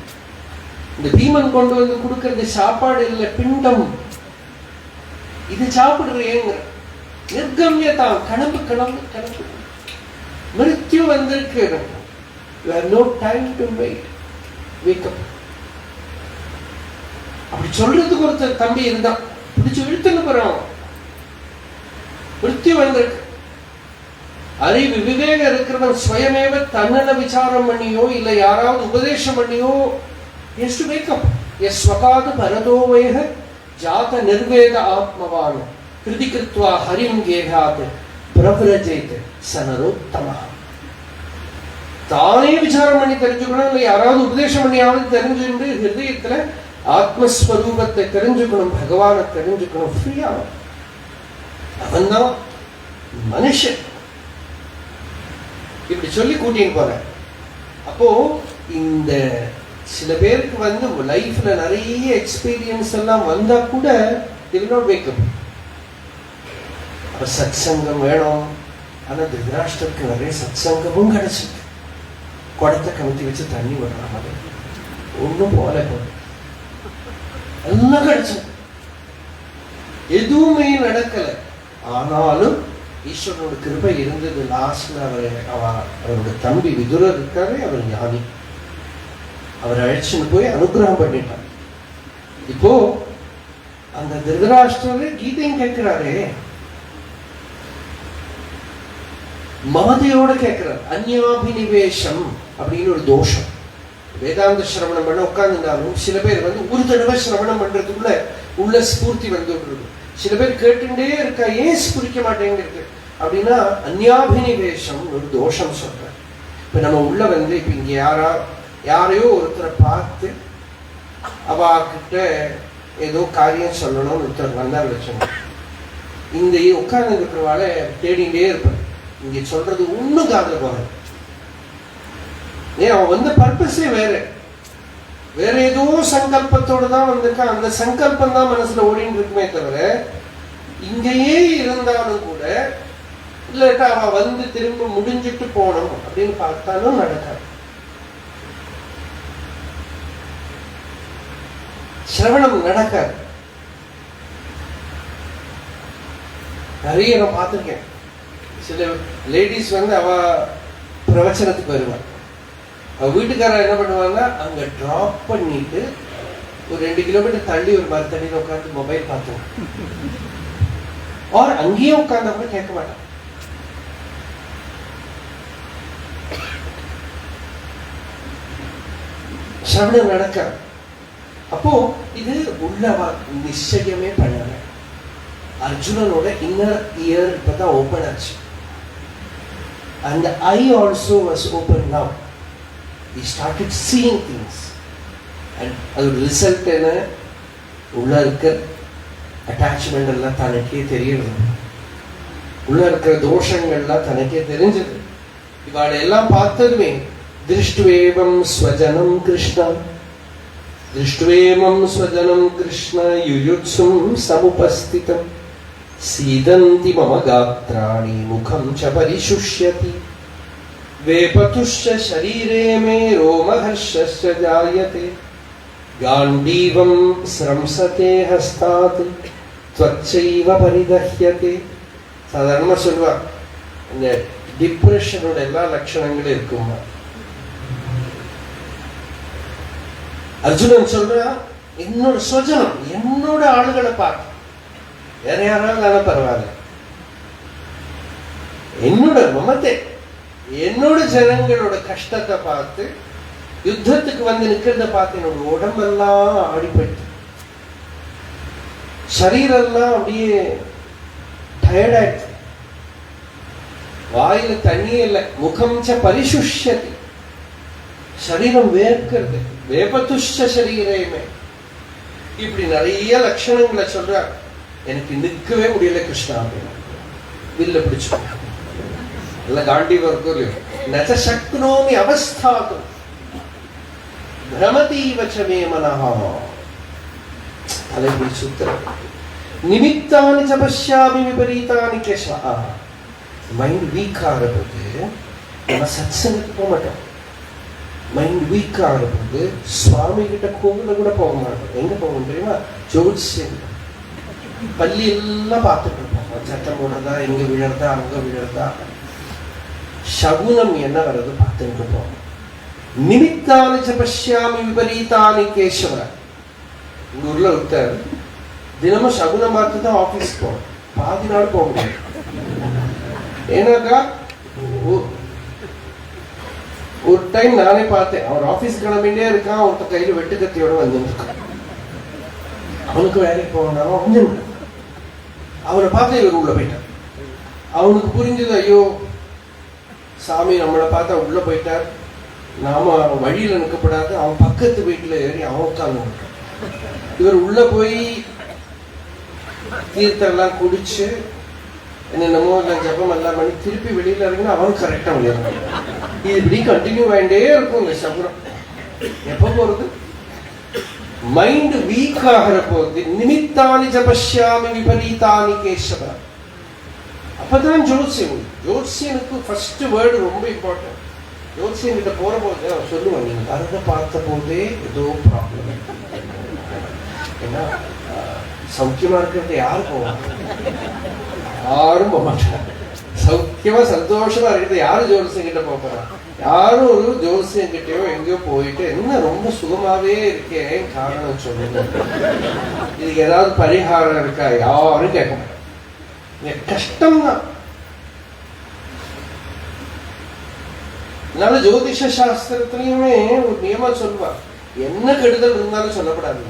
இந்த பீமன் கொண்டு வந்து கொடுக்கறது சாப்பாடு இல்லை, பிண்டம். இது சாப்பிடுறேங்க நிர்கம்யதான், கனவு கனவு கனவு. மிருத்யு வந்திருக்கு, you have no time to wait, wake up. அப்படி சொல்றதுக்கு ஒருத்தர் தம்பி இருந்தான், பிடிச்சு இழுத்துன்னு போறான். மிருத்யு வந்திருக்கு. அறிவு விவேகம் இருக்கிறவன் ஸ்வயமேவ தன்னல விசாரம் பண்ணியோ இல்ல யாராவது உபதேசம் பண்ணியோ எஸ் டு வேக்கப் எஸ் ஸ்வகாது பரதோவேக ஜாத நிர்வேத ஆத்மவான் கிருதி கிருத்வா ஹரிம் கேகாத் பிரவ்ரஜேத் சனரோத்தமஹ. தானே விசாரம் பண்ணி தெரிஞ்சுக்கணும், இல்லை யாராவது உபதேசம் பண்ணியாவது தெரிஞ்சுட்டு ஹிருதயத்துல ஆத்மஸ்வரூபத்தை தெரிஞ்சுக்கணும், பகவானை தெரிஞ்சுக்கணும். ஃப்ரீயா அவன் தான் மனுஷன். இப்படி சொல்லி கூட்டின்னு போற. அப்போ இந்த சில பேருக்கு லைஃப்ல நிறைய எக்ஸ்பீரியன்ஸ் எல்லாம் வந்தா கூட they will not wake up. அப்ப சத்சங்கம் வேணும். ஆனா திருதராஷ்டிரருக்கு நிறைய சத்சங்கமும் கிடைச்சிருக்கு. குடத்தை கமுத்தி வச்சு தண்ணி விடுற மாதிரி ஒண்ணும் போல எல்லாம் கிடைச்சது, எதுவுமே நடக்கல. ஆனாலும் ஈஸ்வரனோட கிருபை இருந்தது. லாஸ்ட்ல அவரோட தம்பி விதுரர் இருக்காரு, அவர் ஞானி. அவர் அழைச்சுன்னு போய் அனுகிரகம் பண்ணிட்டார். இப்போ அந்த திருதராஷ்டிரர் கீதையும் கேட்கிறாரே, மமதையோட கேட்கிறார். அந்யாபினிவேஷம் அப்படின்னு ஒரு தோஷம். வேதாந்த சிரவணம் பண்ண உட்கார்ந்துருந்தாலும் சில பேர் ஒரு தடவை சிரவணம் பண்றதுக்குள்ள உள்ள ஸ்பூர்த்தி வந்துடுறது. சில பேர் கேட்டுட்டே இருக்கா, ஏன் ஸ்புரிக்க மாட்டேங்கிறது அப்படின்னா அந்யாபினிவேஷம் ஒரு தோஷம் சொல்ற. இப்ப நம்ம உள்ள இப்ப இங்க யாரையோ ஒருத்தரை பார்த்து அவ கிட்ட ஏதோ காரியம் சொல்லணும்னு ஒருத்தர் வந்தார் வச்சோம். இந்த உட்கார்ந்து இருக்கிறவால தேடிட்டே இருப்பார். இங்க சொல்றது ஒண்ணும் காதல போக, ஏன் அவன் பர்பஸே வேற ஏதோ சங்கல்பத்தோட தான் வந்திருக்கான். அந்த சங்கல்பம் தான் மனசுல ஓடின்னு இருக்குமே தவிர இங்கேயே இருந்தாலும் கூட இல்லாட்டா அவ திரும்ப முடிஞ்சிட்டு போனோம் அப்படின்னு பார்த்தாலும் நடக்காது. சிரவணம் நடக்காது. நிறைய நான் பார்த்திருக்கேன். சில லேடிஸ் அவ பிரவச்சனத்துக்கு வருவாள். அவ வீட்டுக்காரர் என்ன பண்ணுவாங்க, அங்க டிராப் பண்ணிட்டு ஒரு 2 கிலோமீட்டர் தள்ளி ஒரு மரத்தடியில் உட்காந்து மொபைல் பார்த்தோம். और அங்கேயே உட்கார்ந்தா கூட கேட்க மாட்டான். சிரவணம் நடக்க. அப்போ இது உள்ளவா நிச்சயமே பண்ணல. அர்ஜுனனோட இன்னர் இயர் இப்பதான் ஓபன் ஆச்சு. And the eye also was open now. He started seeing things. And அது ரிசல்ட் என்ன, உள்ள இருக்க அட்டாச்மெண்ட் எல்லாம் தனக்கே தெரியுது, உள்ள இருக்கிற தோஷங்கள்லாம் தனக்கே தெரிஞ்சது. இவாளை எல்லாம் பார்த்ததுமே திருஷ்டுவேவம் ஸ்வஜனம் கிருஷ்ண திருஷ்டுவேவம் ஸ்வஜனம் கிருஷ்ண யுயுத்சும் சமுபஸ்திதம் சீதந்தி மம காத்ராணி முகம் ச பரிசுஷ்யதி வேபதுஷ்ய ஷரீரே மே ரோமஹர்ஷஸ்ய ஜாயதே காண்டீவம் ஸ்ரம்சதே ஹஸ்தாத் த்வச்சைவ பரிதஹ்யதே. சாதாரணமா சொல்வா, இந்த டிப்ரெஷனோட எல்லா லட்சணங்களும் இருக்குமா. அர்ஜுனன் சொல்றா, என்னோட சுவஜனம், என்னோட ஆளுகளை பார்க்க, வேற யாராவது பரவாயில்ல, என்னோட மமத்தை, என்னோட ஜனங்களோட கஷ்டத்தை பார்த்து யுத்தத்துக்கு நிக்கிறத பார்த்து என்னோட உடம்பெல்லாம் ஆடிப்பட்டு சரீரெல்லாம் அப்படியே டயர்ட் ஆயிடுச்சு. வாயில தண்ணியே இல்லை. முகம் ச பரிசுஷ்யதி, சரீரம் வேர்க்கிறது. வேபதுஷ்ட சரீரமே. இப்படி நிறைய லட்சணங்களை சொல்றார். எனக்கு நிற்கவே முடியல கிருஷ்ணா அப்படின்னு வில்ல பிடிச்சு இல்ல காண்டி வர்க்கோ நச்ச சக்னோமி அவஸ்தாதும் பிரமதீவச்சமே மனஹா. தலைப்படி சுத்திர நிமித்தானி ச பஷ்யாமி விபரீதானி கேசவ. மைண்ட் வீக் ஆகிறபோது நம்ம சத்சங்கத்துக்கு போக மாட்டோம். மைண்ட் வீக் ஆகிறபோது சுவாமி கிட்ட கோவில கூட போக மாட்டோம். எங்க போகணும் தெரியுமா? ஜோதிஷம். பள்ளி எல்லாம் பார்த்துட்டு இருப்போம். சட்டம் போடுறதா, எங்க விழறதா, அங்க விழறதா, சகுனம் என்ன வர்றது பார்த்துட்டு இருப்போம். நிமித்தானி ச பஷ்யாமி விபரீதானி கேசவ. உங்க ஊர்ல ஒருத்தர் தினமும் சகுனம் பார்த்து தான் ஆபீஸ் போகணும். பாதி நாள் போக முடியாது. ஏன்னாக்கா ஒரு டைம் நானே பார்த்தேன், அவர் ஆபீஸ் கிளம்பிட்டே இருக்கான், ஒருத்த கையில வெட்டுக்கத்தியோட வந்துருக்கான். அவனுக்கு வேலைக்கு போனாலும் கொஞ்சம் அவரை பார்த்து இவர் உள்ள போயிட்டார். அவனுக்கு புரிஞ்சது, ஐயோ சாமி நம்மளை பார்த்தா உள்ள போயிட்டார், நாம வழியில நிற்கப்படாது. அவன் பக்கத்து வீட்டுல ஏறி அவன் உட்கார்ந்து. இவர் உள்ள போய் தீர்த்தெல்லாம் குடிச்சு என்னென்னமோ எல்லாம் ஜபம் எல்லாம் பண்ணி திருப்பி வெளியில இறங்கினா அவனுக்கு கரெக்டா விளையாடுறான். இது இப்படி கண்டினியூ ஆகிட்டே இருக்கும் இந்த சபுரம். எப்ப போறது? மைண்ட் வீக் ஆகிற போது நிமித்தானி ஜபஷ்யாமி விபரீதானி கேசவ. அப்பதான் ஜோசியம். ஜோசியனுக்கு ஃபர்ஸ்ட் வேர்டு ரொம்ப இம்பார்ட்டன்ட். ஜோசியன் கிட்ட போற போது அவன் சொல்லுவான், நீங்க வரத பார்த்த போதே ஏதோ ப்ராப்ளம். ஏன்னா சௌக்கியமா இருக்கிறத யாரு போவாங்க? யாரும் போக மாட்டாங்க. சௌக்கியமா சந்தோஷமா இருக்கிறது யாரும் ஜோசியம் கிட்ட போறான்? யாரும் ஒரு ஜோசியம் கிட்டயோ எங்கேயோ போயிட்டு என்ன ரொம்ப சுகமாவே இருக்கேன் காரணம் சொல்லுங்க, இதுக்கு ஏதாவது பரிகாரம் இருக்கா, யாரும் கேட்க மாட்டாங்க. கஷ்டம்தான். அதனால ஜோதிஷ சாஸ்திரத்திலயுமே ஒரு நியமம் சொல்லுவார், என்ன கெடுதல் இருந்தாலும் சொல்லப்படாது.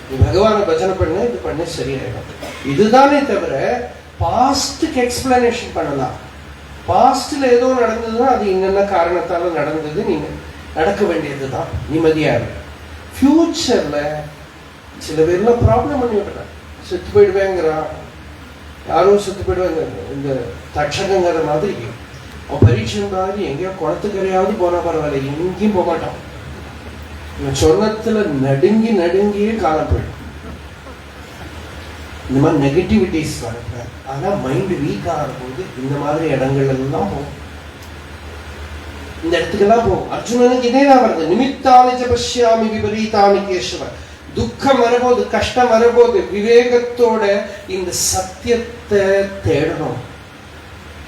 நீ பகவானை பஜனை பண்ண, இது பண்ண சரியாயிடும். இதுதானே தவிர பாஸ்டுக்கு எக்ஸ்பிளனேஷன் பண்ணலாம். பாஸ்ட்ல ஏதோ நடந்ததுன்னா அது என்னென்ன காரணத்தால நடந்தது, நீங்க நடக்க வேண்டியதுதான், நிம்மதியா இருக்கு. ஃபியூச்சர்ல சில பேர்லாம் ப்ராப்ளம் பண்ணி விட்டுறான், செத்து போயிடுவேங்கிறான், யாரோ செத்து போயிடுவாங்க. இந்த தட்சகங்கிற மாதிரி அவன் பரீட்சை மாதிரி எங்கேயோ குளத்துக்கரையாவது போனா பரவாயில்ல, எங்கேயும் போக மாட்டான். சொன்னத்துல நடுங்கி நடுங்கியே காலம் போயிடும். இந்த மாதிரி நெகட்டிவிட்டிஸ் வர. ஆனா மைண்ட் வீக் ஆகிற போது இந்த மாதிரி இடங்கள் எல்லாம் போகும், இந்த இடத்துக்கெல்லாம் போகும். அர்ஜுனனுக்கு இதேதான் வருது, நிமித்தானி ஜபஷ்யாமி விபரீதானி கேசவ. துக்கம் வரபோது, கஷ்டம் வரபோது விவேகத்தோட இந்த சத்தியத்தை தேடணும்,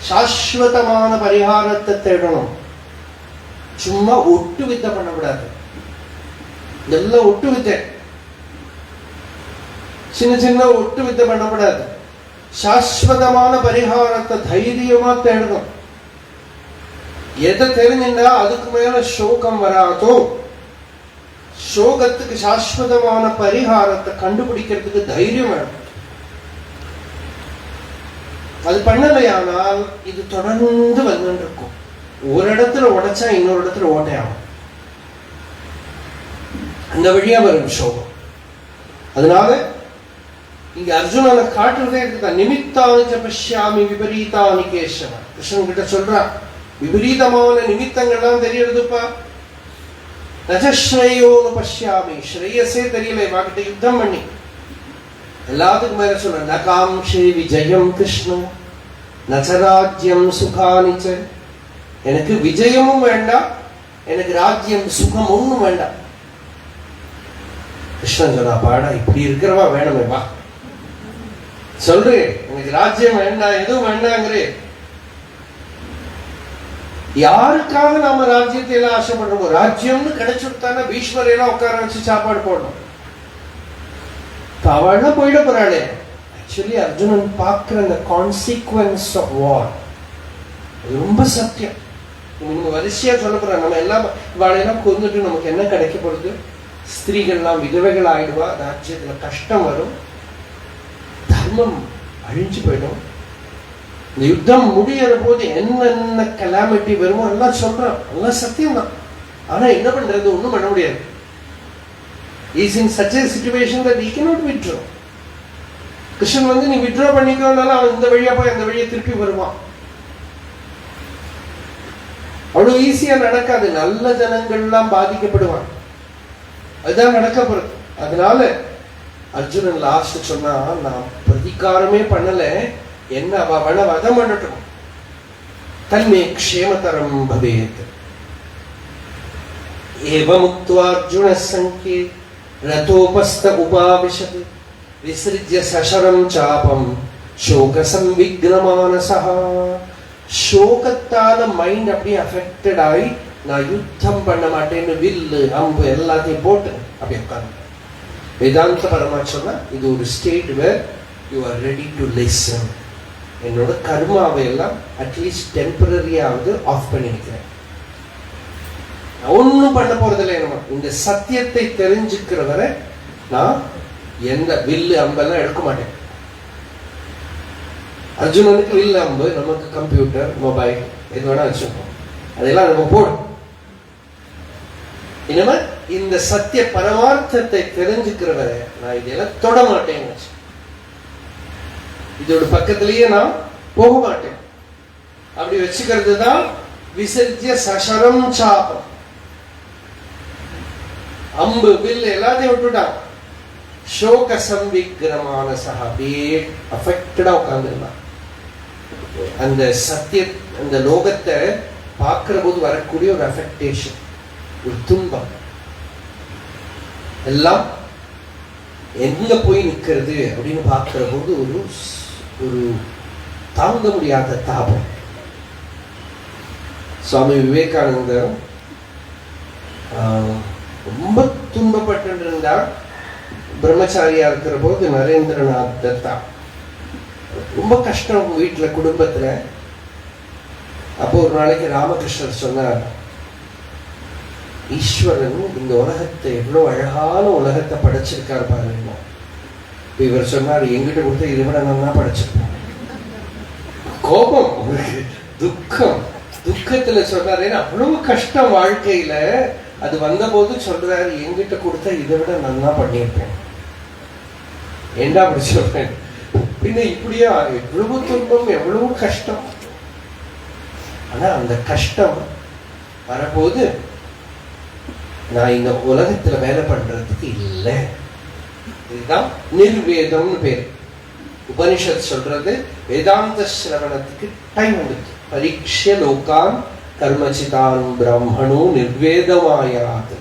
சாஸ்வதமான பரிகாரத்தை தேடணும். சும்மா ஒட்டு வித்தை பண்ணக்கூடாது. இதெல்லாம் ஒட்டு வித்தை, சின்ன சின்ன ஒட்டு வித்தை பண்ணக்கூடாது. சாஸ்வதமான பரிகாரத்தை தைரியமா தேடணும். எதை தெரிஞ்சுட்டா அதுக்கு மேல சோகம் வராதோ, சோகத்துக்கு சாஸ்வதமான பரிகாரத்தை கண்டுபிடிக்கிறதுக்கு தைரியம் வேணும். அது பண்ணலையானால் இது தொடர்ந்து வந்து இருக்கும். ஒரு இடத்துல உடைச்சா இன்னொரு இடத்துல ஓட்டையாகும், அந்த வழியா வரும் சோகம். அதனால இங்க அர்ஜுனனை காட்டுறதே இருக்குதான், நிமித்தானி ஜபஷ்யாமி விபரீதானி கேசவ. கிருஷ்ணன் கிட்ட சொல்றான், விபரீதமான நிமித்தங்கள்லாம் தெரியறதுப்பா. ரஜஸ்ரேயோனு பஷ்யாமி, ஸ்ரேயஸே தெரியல. வாக்கிட்ட யுத்தம் பண்ணி எல்லாத்துக்கும் மேல சொல்ற, நகாம்ஷே விஜயம் கிருஷ்ண நச்சராஜ்யம் சுகானிச்ச. எனக்கு விஜயமும் வேண்டாம், எனக்கு ராஜ்யம் சுகம் ஒண்ணும் வேண்டாம். கிருஷ்ணன் சொன்னா, பாடா இப்படி இருக்கிறவா வேணுமே, வா சொல்றேன், எனக்கு ராஜ்யம் வேண்டாம், எதுவும் வேண்டாங்கிறே. யாருக்காக நாம ராஜ்யத்தை எல்லாம் ஆசைப்படுறோமோ, ராஜ்யம்னு கிடைச்சுட்டானா பீஷ்மரையெல்லாம் உட்கார வச்சு சாப்பாடு போடணும். அவள்லாம் போயிட போறாளே. ஆக்சுவலி அர்ஜுனன் பார்க்கிற அந்த கான்சிக்வன்ஸ் ஆஃப் வார் அது ரொம்ப சத்தியம். நீங்க வரிசையா சொல்ல போற, நம்ம எல்லாம் வாழையெல்லாம் கொண்டுட்டு நமக்கு என்ன கிடைக்க போறது? ஸ்திரீகள்லாம் விதவைகள் ஆயிடுவா, ராஜ்யத்துல கஷ்டம் வரும், தர்மம் அழிஞ்சு போயிடும். இந்த யுத்தம் முடியற போது என்னென்ன கலாமிட்டி வருமோ எல்லாம் சொல்றான், எல்லாம் சத்தியம் தான். ஆனா என்ன பண்றது? ஒண்ணும் பண்ண முடியாது. Is in such a situation that he cannot withdraw. Krishnan வந்து நீ வித்ட்ரா பண்ணிக்கோனாலும் அவன் இந்த வழியா போய் அந்த வழியை திருப்பி வருவான். அவ்வளவு ஈஸியா நடக்காது. நல்ல ஜனங்கள்லாம் பாதிக்கப்படுவான். அதுதான் நடக்க போறது. அதனால அர்ஜுனன் லாஸ்ட் சொன்னா, நான் பிரதிகாரமே பண்ணல, என்ன அவன வதம் பண்ணட்டும், தன்மே க்ஷேமதரம் பவேத். ஏவமுக்த்வா அர்ஜுன சங்கே ரதோபஸ்த உபாவிஷத் விஸ்ருஜ்ய சசரம் சாபம் சோக சம்விக்னமானசஹ. சோகத்தால மைண்ட் அப்படியே அஃபெக்டட் ஆகி, நான் யுத்தம் பண்ண மாட்டேன்னு வில்லு அம்பு எல்லாத்தையும் போட்டு அப்படி உட்கார்ந்து. வேதாந்த பரமா சொன்னா, இது ஒரு state where you are ready to listen. என்னோட கர்மாவை எல்லாம் அட்லீஸ்ட் டெம்பரரியாவது ஆஃப் பண்ணி வைக்கிறேன். ஒன்னும் பண்ண போறதில்லை. நம்ம இந்த சத்தியத்தை தெரிஞ்சுக்கிற வரை நான் எந்த வில்லு அம்பெல்லாம் எடுக்க மாட்டேன். அர்ஜுனனுக்கு வில்லு அம்பு, நமக்கு கம்ப்யூட்டர், மொபைல், எது வேணா வச்சுப்போம். அதெல்லாம் நம்ம போடும். இனிமே இந்த சத்திய பரமார்த்தத்தை தெரிஞ்சுக்கிற வரை நான் இதெல்லாம் தொட மாட்டேன். இதோட பக்கத்திலேயே நான் போக மாட்டேன். அப்படி வச்சுக்கிறது தான் விசர்ஜ்ய சசரம் சாபம். அம்பு வில் எல்லாத்தையும் விட்டுட்டான். சோக சம்பிக்கிரமான அப்படியே அஃபெக்டடா உட்கார்ந்துருந்தான். அந்த சத்திய அந்த லோகத்தை பார்க்கிற போது வரக்கூடிய ஒரு அஃபெக்டேஷன், ஒரு துன்பம் எல்லாம் எங்க போய் நிற்கிறது அப்படின்னு பார்க்கிற போது ஒரு ஒரு தாங்க முடியாத தாபம். சுவாமி விவேகானந்தர் ரொம்ப துன்பப்பட்டு இருந்தார். பிரம்மச்சாரியா இருக்கிற போது நரேந்திரநாத் தத்தா ரொம்ப கஷ்டம் வீட்டுல, குடும்பத்துல. அப்போ ஒரு நாளைக்கு ராமகிருஷ்ணர் சொன்னார், ஈஸ்வரன் இந்த உலகத்தை எவ்வளவு அழகான உலகத்தை படைச்சிருக்காரு பாருங்க. இவர் சொன்னார், எங்கிட்ட கொடுத்த இதை விட நான் படைச்சிருப்பேன். கோபம், துக்கம், துக்கத்துல சொன்னார், ஏன்னா அவ்வளவு கஷ்டம் வாழ்க்கையில. அது வந்த போது சொல்றாரு, எங்கிட்ட கொடுத்த இதை விட நல்லா பண்ணியிருப்பேன். ஏண்டா அப்படி சொல்றேன்? பின்ன இப்படியா? எவ்வளவு துன்பம், எவ்வளவு கஷ்டம். ஆனா அந்த கஷ்டம் வரபோது நான் இந்த உலகத்துல வேலை பண்றதுக்கு இல்லை. இதுதான் நிர்வேதம்னு பேரு. உபனிஷத் சொல்றது வேதாந்த சிரவணத்துக்கு டைம் வந்துச்சு. பரீட்சை லோகான் கர்மசிதான் பிரம்மணோ நிர்வேதமாயாத்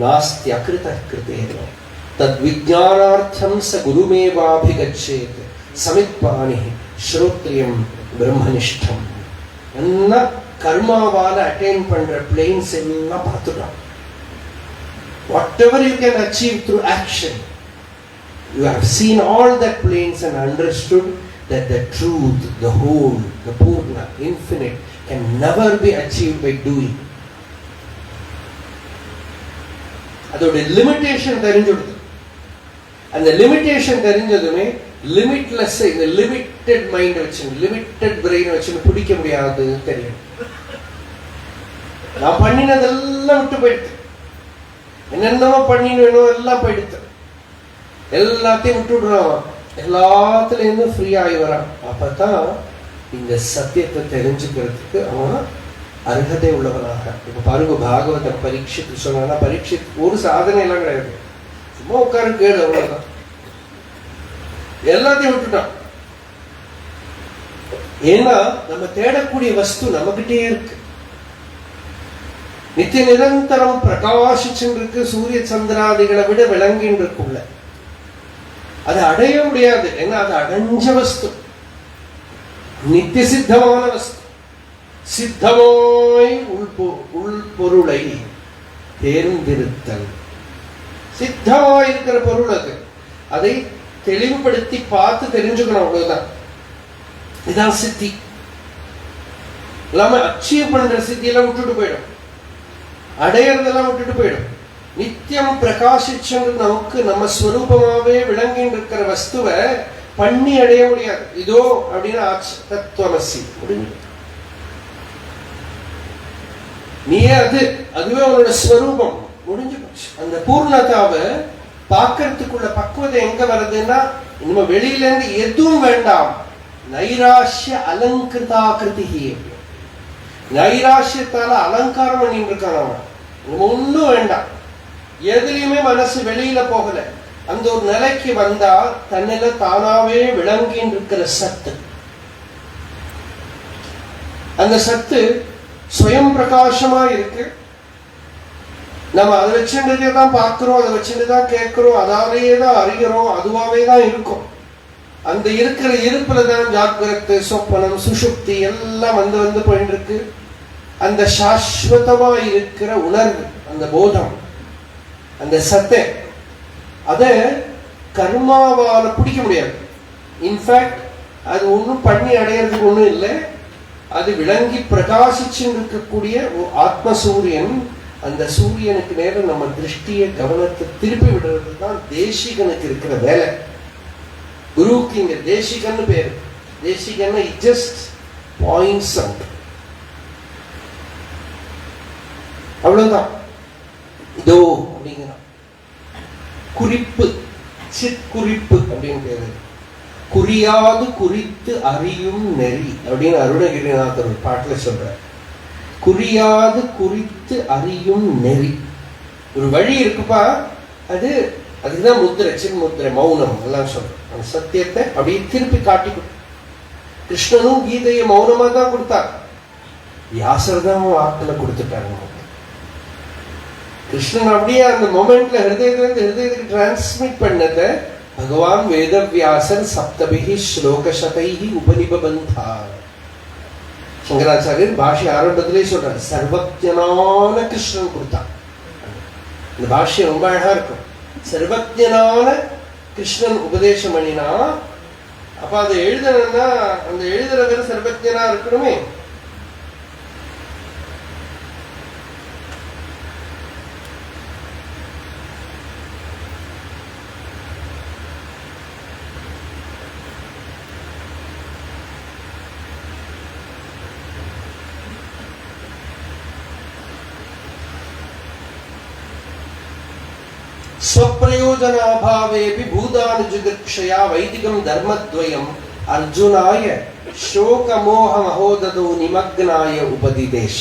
நாஸ்தி அகிருத கிருதேன தத் விஜ்ஞானார்த்தம் ச குருமேவாபிகச்சேத் சமித்பாணி ஸ்ரோத்ரியம் பிரம்மனிஷ்டம். என்ன கர்மாவால அட்டைன் பண்ற பிளேன்ஸ் எல்லாம் பார்த்துட்டான். Whatever you can achieve through action, you have seen all that planes and understood that the truth, the whole, the Purna, infinite, can never be achieved by doing. அதோட லிமிட்டேஷன் தெரிஞ்சுடுது. அந்த limitation தெரிஞ்சதுமே limitless, இந்த limited mind வச்சு, limited brain வச்சு பிடிக்க முடியாதுன்னு தெரியும். நான் பண்ணினதெல்லாம் விட்டு போயிடுது. என்னென்னவோ பண்ணினோ எல்லாம் போயிடுது. எல்லாத்தையும் விட்டுடுறான். எல்லாத்துல இருந்தும் ஃப்ரீ ஆகி வரான். அப்பதான் இந்த சத்தியத்தை தெரிஞ்சுக்கிறதுக்கு அவன் அருகதை உள்ளவனாக. இப்ப பாருங்க, பாகவத பரீட்சித்து சொன்னா, பரீட்சித் ஒரு சாதனை எல்லாம் கிடையாது, சும்மா உட்காரு கேளு, அவ்வளவுதான். எல்லாத்தையும் விட்டுட்டான். ஏன்னா நம்ம தேடக்கூடிய வஸ்து நம்மகிட்டே இருக்கு. நித்திய நிரந்தரம் பிரகாசிச்சுருக்கு. சூரிய சந்திராதிகளை விட விளங்கின்னு இருக்குள்ள. அதை அடைய முடியாது. ஏன்னா அது அடைஞ்ச வஸ்து, நித்திய சித்தமான வஸ்து. சித்தமாய் உள்பொருளை தேர்ந்திருத்தல். சித்தமாய் இருக்கிற பொருள் அது. அதை தெளிவுபடுத்தி பார்த்து தெரிஞ்சுக்கணும், அவ்வளவுதான். இதான் சித்தி. இல்லாம அச்சீவ் பண்ற சித்தியெல்லாம் விட்டுட்டு போயிடும், அடையறதெல்லாம் விட்டுட்டு போயிடும். நித்தியம் பிரகாசிச்சு நமக்கு நம்ம ஸ்வரூபமாவே விளங்கின்னு இருக்கிற வஸ்துவை பண்ணி அடைய முடியாது. இதோ அப்படின்னு ஆச்சு, தத்துவமசி முடிஞ்சு. நீயே அது, அதுவே உன்னோட ஸ்வரூபம் முடிஞ்சு போச்சு. அந்த பூர்ணதாவை பார்க்கறதுக்குள்ள பக்குவதை எங்க வருதுன்னா, நம்ம வெளியில இருந்து எதுவும் வேண்டாம். நைராஷ்ய அலங்கிருதாகிருதி. நைராஷ்யத்தால அலங்காரம் பண்ணிட்டு இருக்கான் அவன். நம்ம ஒன்னும் வேண்டாம், எதுலையுமே மனசு வெளியில போகல. அந்த ஒரு நிலைக்கு வந்தா தன்னில தானாவே விளங்கின்னு இருக்கிற சத்து, அந்த சத்து ஸ்வயம் பிரகாசமா இருக்கு. நம்ம அதை வச்சுட்டே தான் பார்க்கிறோம், அதை வச்சுட்டு தான் கேட்கிறோம், அதாலேயே தான் அறிகிறோம், அதுவாவே தான் இருக்கும். அந்த இருக்கிற இருப்புல தான் ஜாக்கிரத்து, சொப்பனம், சுஷுப்தி எல்லாம் வந்து வந்து போயிட்டு இருக்கு. அந்த சாஸ்வதமா இருக்கிற உணர்வு, அந்த போதம், அந்த சத்தை, அத கர்மாவால பிடிக்க முடியாது. இன்ஃபேக்ட் அது ஒன்றும் பண்ணி அடையிறதுக்கு ஒன்றும் இல்லை. அது விளங்கி பிரகாசிச்சு இருக்கக்கூடிய ஆத்ம சூரியன். அந்த சூரியனுக்கு நேரம் நம்ம திருஷ்டிய கவனத்தை திருப்பி விடுறது தான் தேசிகனுக்கு இருக்கிற வேலை. குருவுக்கு இங்க தேசிகன்னு பேரு. தேசிகன்னா இட் ஜஸ்ட் பாயிண்ட்ஸ் அவுட், அவ்வளவுதான். இதோ அப்படிங்கிறான். குறிப்பு, சிற்குறிப்பு அப்படின்னு பேரு. குறியாது குறித்து அறியும் நெறி அப்படின்னு அருணகிரிநாதர் ஒரு பாட்டுல சொல்ற. குறியாது குறித்து அறியும் நெறி, ஒரு வழி இருக்குப்பா. அதுதான் முத்திரை, சின்முத்திரை, மௌனம் எல்லாம் சொல்ற. அந்த சத்தியத்தை அப்படியே திருப்பி காட்டி கொடு. கிருஷ்ணனும் கீதையை மௌனமா தான் கொடுத்தார். வியாசர் தான் வாக்குல கொடுத்துட்டாங்க. கிருஷ்ணன் அப்படியே அந்த மொமெண்ட்ல ஹிருதயத்துக்கு டிரான்ஸ்மிட் பண்ணத பகவான் வேதவியாசன் சப்தபிஹி ஸ்லோகசதைஹி உபநிபபந்தார். சங்கராச்சாரியர் பாஷ்ய ஆரம்பத்திலே சொல்றாரு, சர்வஜனான கிருஷ்ணன் கொடுத்தான். இந்த பாஷ்யம் ரொம்ப அழகா இருக்கும். சர்வஜனான கிருஷ்ணன் உபதேசம் பண்ணினா, அப்ப அதை எழுதணும்னா அந்த எழுதுறவர் சர்வஜனா இருக்கணுமே. स्वप्रयोजनाभावेपि भूतानुजुगक्षया वैदिकं धर्मद्वयं अर्जुनाय शोकमोह महोदधौ निमग्नाय उपदिदेश.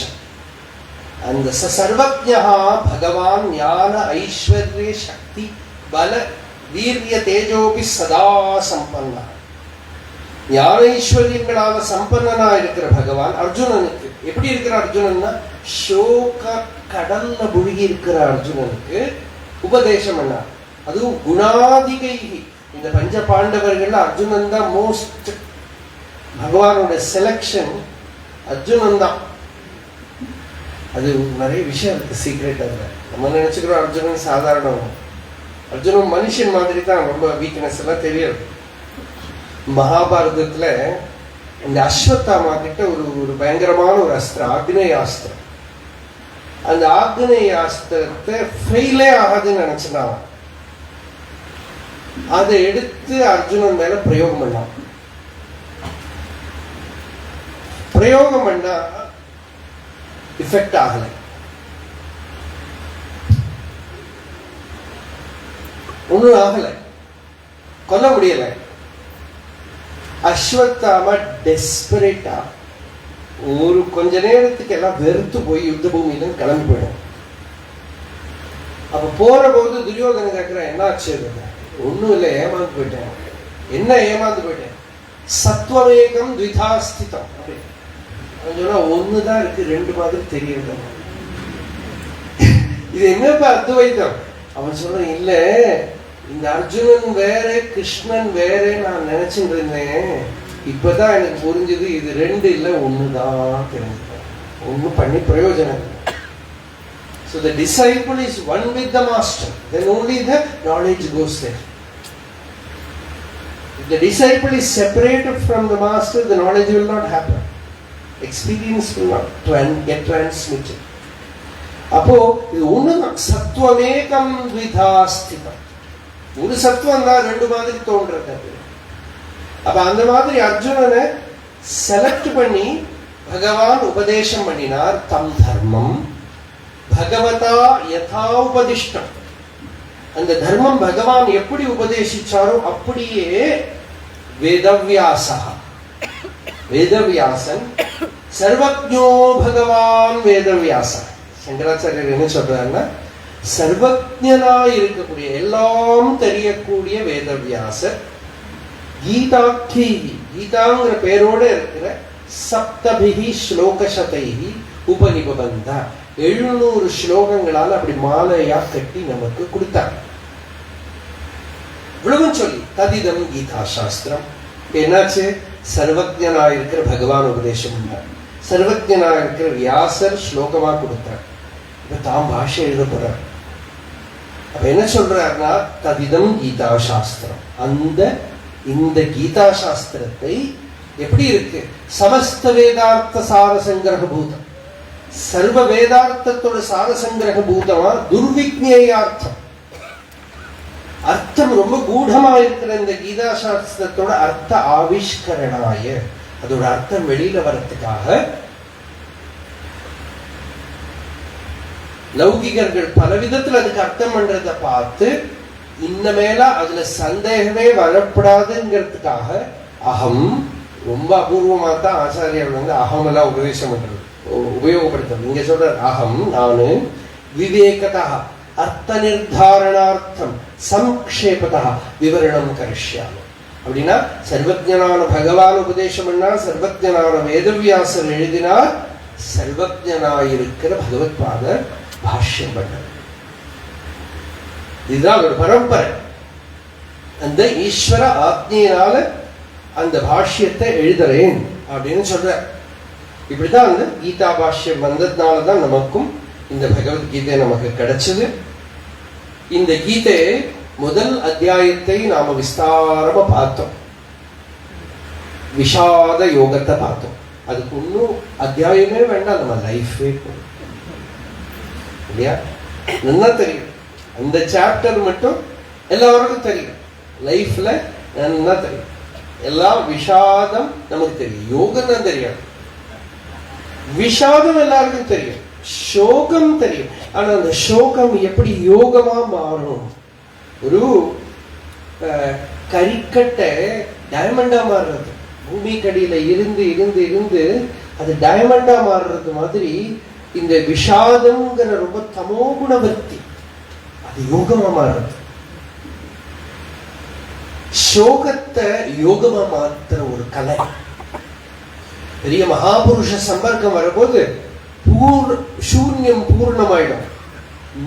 அந்த சர்வஜ்ஞः भगवान् ஞான ஐஸ்வர்ய சக்தி பல வீரிய தேஜோபி சதா சம்பன்னா. ஞான ஐஸ்வர்யங்களால சம்பன்னனா இருக்கிற பகவான் அர்ஜுனனுக்கு எப்படி இருக்கிற அர்ஜுனன்னா, சோக கடல்ல முழுகி இருக்கிற அர்ஜுனனுக்கு உபதேசம் என்ன. அதுவும் குணாதிகை. இந்த பஞ்ச பாண்டவர்கள் அர்ஜுனன் தான் மோஸ்ட். பகவானோட செலக்ஷன் அர்ஜுனன் தான். அது நிறைய விஷயம் இருக்கு, சீக்ரெட். அதுல நம்ம நினைச்சுக்கிறோம் அர்ஜுனன் சாதாரணம். அர்ஜுனன் மனுஷன் மாதிரி தான், ரொம்ப வீக்னஸ் எல்லாம் தெரியாது. மகாபாரதத்துல இந்த அஸ்வத்தாமா கிட்ட ஒரு பயங்கரமான ஒரு அஸ்திரம், ஆக்னேய அஸ்திரம். அந்த ஆக்னேய அஸ்திரத்தை ஃபெயிலே ஆகாதுன்னு நினைச்சுட்டான். அதை எடுத்து அர்ஜுனன் மேல பிரயோகம் பண்ணான். பிரயோகம் பண்ணா எஃபெக்ட் ஆகல. ஒண்ணும் ஆகல, கொல்ல முடியல. அஸ்வத்தாமா டெஸ்பரேட்டா ஒரு கொஞ்ச நேரத்துக்கு எல்லாம் வெறுத்து போய் யுத்த பூமியில கிளம்பி போயிடும். அப்ப போற போது துரியோதனை கேட்கிற, என்ன ஆச்சு? ஒண்ணும் இல்லை, ஏமாந்து போயிட்டேன். என்ன ஏமாந்து போயிட்டேன்? சத்வவேகம் த்விதாஸ்திதம். அவன் சொன்னா ஒண்ணுதான் இருக்கு, ரெண்டு மாதிரி தெரியுது. இது என்னப்பா அத்வைதம்? அவன் சொல்ற, இல்ல இந்த அர்ஜுனன் வேற கிருஷ்ணன் வேற நான் நினைச்சுட்டு இருந்தேன். இப்பதான் எனக்கு புரிஞ்சது, இது ரெண்டு இல்ல ஒண்ணுதான் தெரிஞ்சுட்டேன். ஒண்ணு பண்ணி பிரயோஜனம். So the disciple is one with the master, then only the knowledge goes there. If the disciple is separated from the master, the knowledge will not happen. Experience will not get transmitted. அப்போ இது ஒண்ணுதான், சத்வமேகம் த்விதாஸ்திதம். ஒரு சத்துவம் தான் ரெண்டு மாதிரி தோன்றது. அப்ப அந்த மாதிரி அர்ஜுனனை செலக்ட் பண்ணி பகவான் உபதேசம் பண்ணினார். தம் தர்மம் பகவதா யதா உபதிஷ்டம். அந்த தர்மம் பகவான் எப்படி உபதேசிச்சாரோ அப்படியே வேதவியாசா, வேதவியாசன் சர்வஜ்ஞோ பகவான் வேதவியாசன். சங்கராச்சாரியர் என்ன சொல்றாருன்னா, சர்வஜனாய் இருக்கக்கூடிய எல்லாம் தெரியக்கூடிய வேதவியாசர் கீதாக்கி, கீதாங்கிற பேரோட இருக்கிற சப்தபிஹி ஸ்லோகசதைஹி உபநிபபந்தா, 700 ஸ்லோகங்களால் அப்படி மாலையா கட்டி நமக்கு கொடுத்தார். இவ்வளவு சொல்லி ததிதம் கீதா சாஸ்திரம். என்னாச்சு? சர்வஜனா இருக்கிற பகவான் உபதேசம் பண்ணார். சர்வஜனா இருக்கிற வியாசர் ஸ்லோகமா கொடுத்தார். இப்ப தாம் பாஷை எழுத போறார். அப்ப என்ன சொல்றாருன்னா, ததிதம் கீதா சாஸ்திரம். அந்த இந்த கீதா சாஸ்திரத்தை எப்படி இருக்கு? சமஸ்த வேதார்த்த சாரசங்கிரக பூதம், சர்வ வேதார்த்தத்தோட சாரசங்கிரக பூதமா துர்விக்னேயார்த்தம். அர்த்தம் ரொம்ப கூடமா இருக்கிற இந்த கீதா சாஸ்திரத்தோட அர்த்த ஆவிஷ்கரணாய, அதோட அர்த்தம் வெளியில வரத்துக்காக லௌகிகர்கள் பல விதத்துல அதுக்கு அர்த்தம் பண்றத பார்த்து இன்னமேல அதுல சந்தேகமே வரப்படாதுங்கிறதுக்காக அகம் ரொம்ப அபூர்வமா தான் ஆச்சாரியர் அகமெல்லாம் உபதேசம் பண்றது, உபயோகப்படுத்துறது. இங்க சொல்ற அகம் நானு விவேகதா அர்த்த நிர்தாரணார்த்தம் சம்க்ஷேபதா விவரணம் கரிஷ்யாமி. அப்படின்னா சர்வஜனான பகவான் உபதேசம் பண்ணா, சர்வஜனான வேதவியாசர் எழுதினார், சர்வஜனாயிருக்கிற பகவத்பாதர் பாஷ்யம் பண்ணார். இதுதான் ஒரு பரம்பரை. அந்த ஈஸ்வர ஆத்மியினால அந்த பாஷ்யத்தை எழுதுறேன் அப்படின்னு சொல்ற. இப்படிதான் அந்த கீதா பாஷ்யம் வந்ததுனாலதான் நமக்கும் இந்த பகவத்கீதை நமக்கு கிடைச்சது. இந்த கீதை முதல் அத்தியாயத்தை நாம விஸ்தாரமா பார்த்தோம், விஷாத யோகத்தை பார்த்தோம். அதுக்கு இன்னும் அத்தியாயமே வேண்டாம், நம்ம லைஃபே இல்லையா? நல்லா தெரியும் அந்த சாப்டர் மட்டும் எல்லாருக்கும் தெரியும், லைஃப்ல நல்லா தெரியும். எல்லாம் விஷாதம் நமக்கு தெரியும், யோகம் தான் தெரியாது. விஷாதம் எல்லாருக்கும் தெரியும், சோகம் தெரியும். ஆனா அந்த சோகம் எப்படி யோகமா மாறும்? ஒரு கரிக்கட்டை டைமண்டா மாறுறது, பூமி கடியில இருந்து இருந்து இருந்து அது டைமண்டா மாறுறது மாதிரி இந்த விஷாதம்ங்கிற ரொம்ப தமோகுணவர்த்தி அது யோகமா மாறுறது. சோகத்தை யோகமா மாத்துற ஒரு கலை. பெரிய மகாபுருஷ சம்பர்க்கம் வரும்போது சூன்யம் பூர்ணமாயிடும்,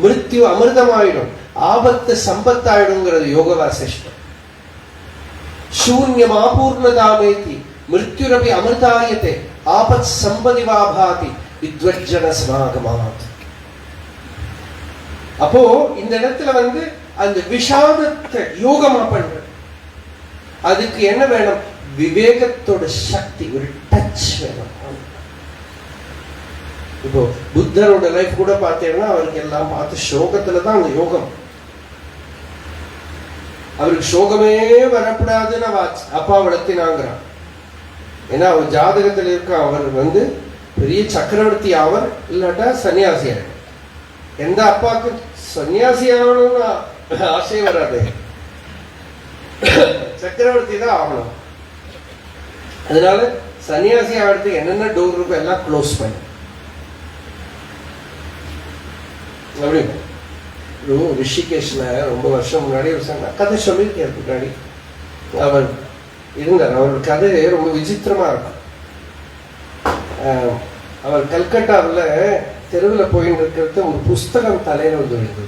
மிருத்யு அமிர்தமாயிடும், ஆபத்து சம்பத்தாயிடுங்கிறது யோக வாசிஷ்டம். சூன்யம் ஆபூர்ணதாமேதி மிருத்யுரபி அமிர்தாயத்தை ஆபத் சம்பதிவாபாதி வித்வஜன சமாகமாத். அப்போ இந்த இடத்துல அந்த விஷாதத்தை யோகமா பண்ற. அதுக்கு என்ன வேணும்? விவேகத்தோட சக்தி, ஒரு டச் வேணும். இப்போ புத்தரோட லைஃப் கூட பார்த்தீங்கன்னா அவருக்கு எல்லாம் பார்த்து சோகத்துலதான் அந்த யோகம். அவருக்கு சோகமே வரப்படாதுன்னு அப்பா வளர்த்தினாங்கிறான். ஏன்னா அவர் ஜாதகத்தில் இருக்க அவர் பெரிய சக்கரவர்த்தி ஆவர், இல்லாட்டா சன்னியாசி ஆயிடும். எந்த அப்பாவுக்கு சன்னியாசி ஆகணும்னு ஆசையே வராது, சக்கரவர்த்தி தான் ஆகணும். அதனால சன்னியாசி ஆகிறதுக்கு என்னென்ன டோர் இருக்கோ எல்லாம் க்ளோஸ் பண்ணி அப்படி. ரிஷிகேஷ்ல ரொம்ப வருஷம் முன்னாடி ஒரு கதை சொல்லியிருக்கேன். முன்னாடி அவர் இருந்தார், அவர் கதை ரொம்ப விசித்திரமா இருக்கும். அவர் கல்கட்டாவில் தெருவில் போயிட்டு இருக்கிறது ஒரு புஸ்தகம் தலையில விழுந்தது.